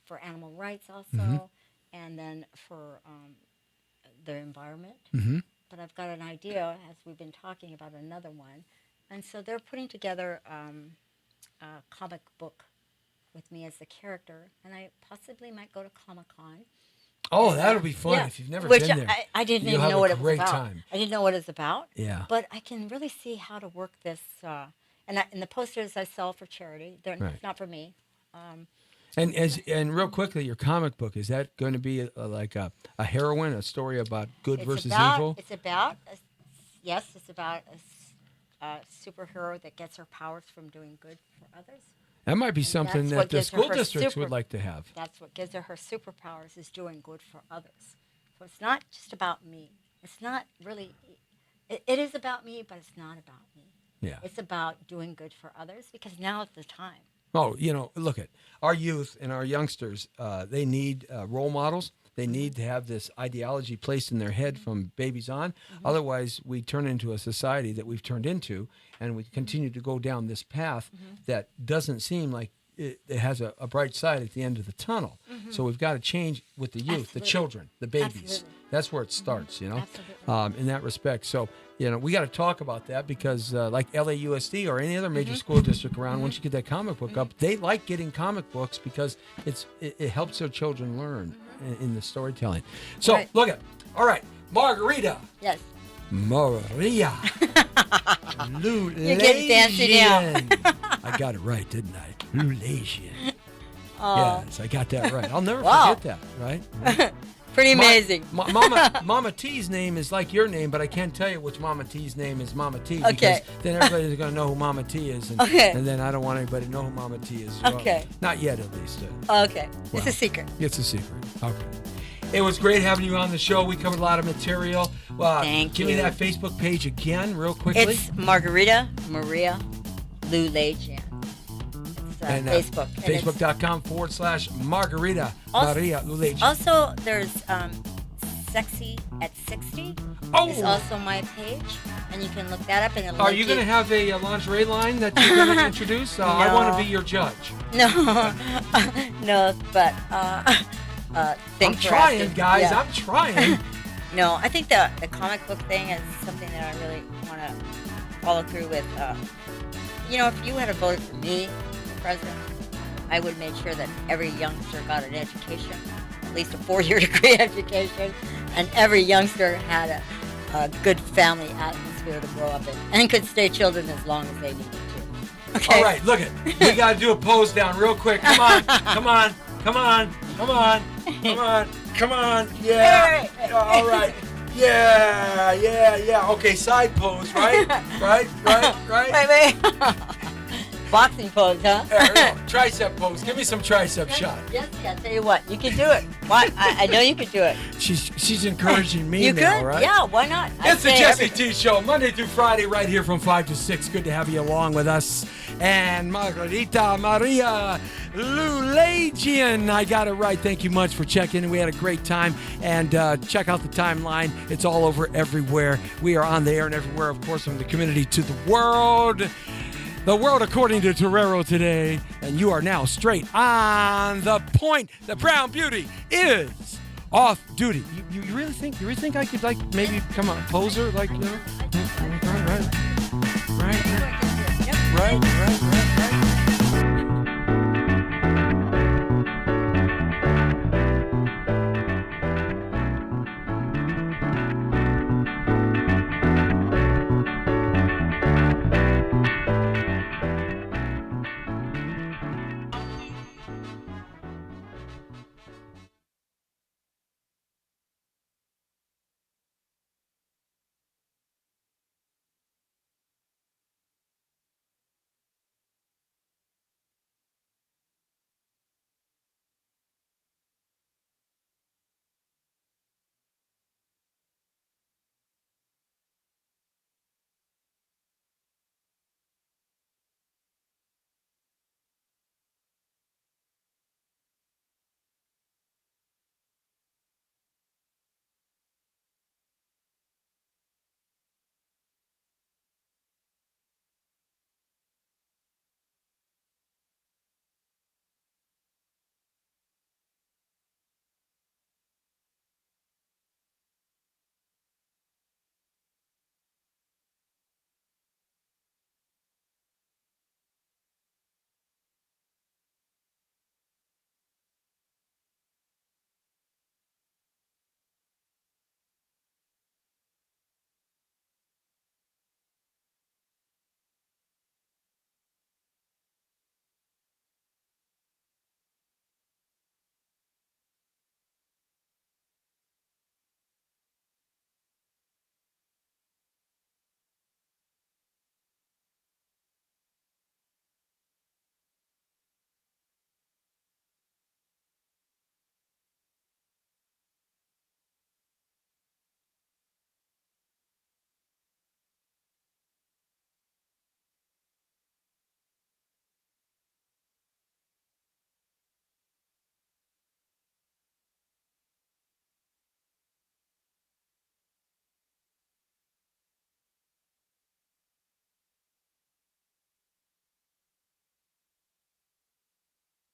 for animal rights also, and then for the environment. Mm-hmm. But I've got an idea, as we've been talking about another one. And so they're putting together a comic book with me as the character, and I possibly might go to Comic-Con. Oh, that'll be fun Yeah. if you've never Which been there. I didn't You'll even have know a what it was great about. time. I didn't know what it's about. Yeah. But I can really see how to work this. And the posters I sell for charity, they're Right. not for me. And real quickly, your comic book, is that going to be like a heroine, a story about good versus evil? It's about a superhero that gets her powers from doing good for others. That might be something that's that what the gives her school her districts would like to have. That's what gives her superpowers, is doing good for others. So it's not just about me. It's not really. It is about me, but it's not about me. Yeah. It's about doing good for others because now is the time. Oh, look at our youth and our youngsters. They need role models. They need to have this ideology placed in their head from babies on. Otherwise, we turn into a society that we've turned into, and we continue to go down this path that doesn't seem like it has a bright side at the end of the tunnel. So we've got to change with the youth, Absolutely. the children, the babies. Absolutely. That's where it starts, Absolutely. in that respect. So, we got to talk about that because like LAUSD or any other major school district around, once you get that comic book up, they like getting comic books because it helps their children learn in the storytelling. So, Right. look at, all right, Margarita. Yes. Maria. Lou You're getting fancy now. I got it right, didn't I? Lou Lejian. Oh, Yes, I got that right. I'll never Wow. forget that, right? pretty amazing. Mama T's name is like your name, but I can't tell you which Mama T's name is Mama T Okay. because then everybody's going to know who Mama T is, and, Okay. and then I don't want anybody to know who Mama T is. Okay. Not yet, at least. Okay. Wow. It's a secret. It's a secret. Okay. It was great having you on the show. We covered a lot of material. Thank Give me you. that Facebook page again, real quickly. It's Margarita Maria Lou Lejian. It's and Facebook. And it's Facebook.com/Margarita Also- Maria Lulejian. Also, there's Sexy at 60 Oh! is also my page, and you can look that up. And it'll Are link you going to have a lingerie line that you're going to introduce? I want to No. be your judge. No, no, but I'm thanks for trying, asking. guys. Yeah. I'm trying. No, I think the comic book thing is something that I really want to follow through with. If you had voted for me for president, I would make sure that every youngster got an education, at least a 4-year degree education, and every youngster had a good family atmosphere to grow up in and could stay children as long as they needed to. Okay? All right, look it. We got to do a pose down real quick. Come on, come on, come on. Come on. Come on. Come on. Yeah. Hey. All right. Yeah. Okay, side pose, right? Right. Wait. Boxing pose, huh? Tricep pose. Give me some tricep shot. Jesse, I tell you what, you can do it. Why? I know you can do it. She's encouraging me You now, could? right? Yeah, why not? It's the Jesse T Show, Monday through Friday, right here from 5 to 6. Good to have you along with us. And Margarita Maria Lulagian, I got it right. Thank you much for checking in. We had a great time. And check out the timeline. It's all over everywhere. We are on the air and everywhere, of course, from the community to the world. The world according to Torero today. And you are now straight on the point. The brown beauty is off duty. You really think I could like maybe come on poser like right.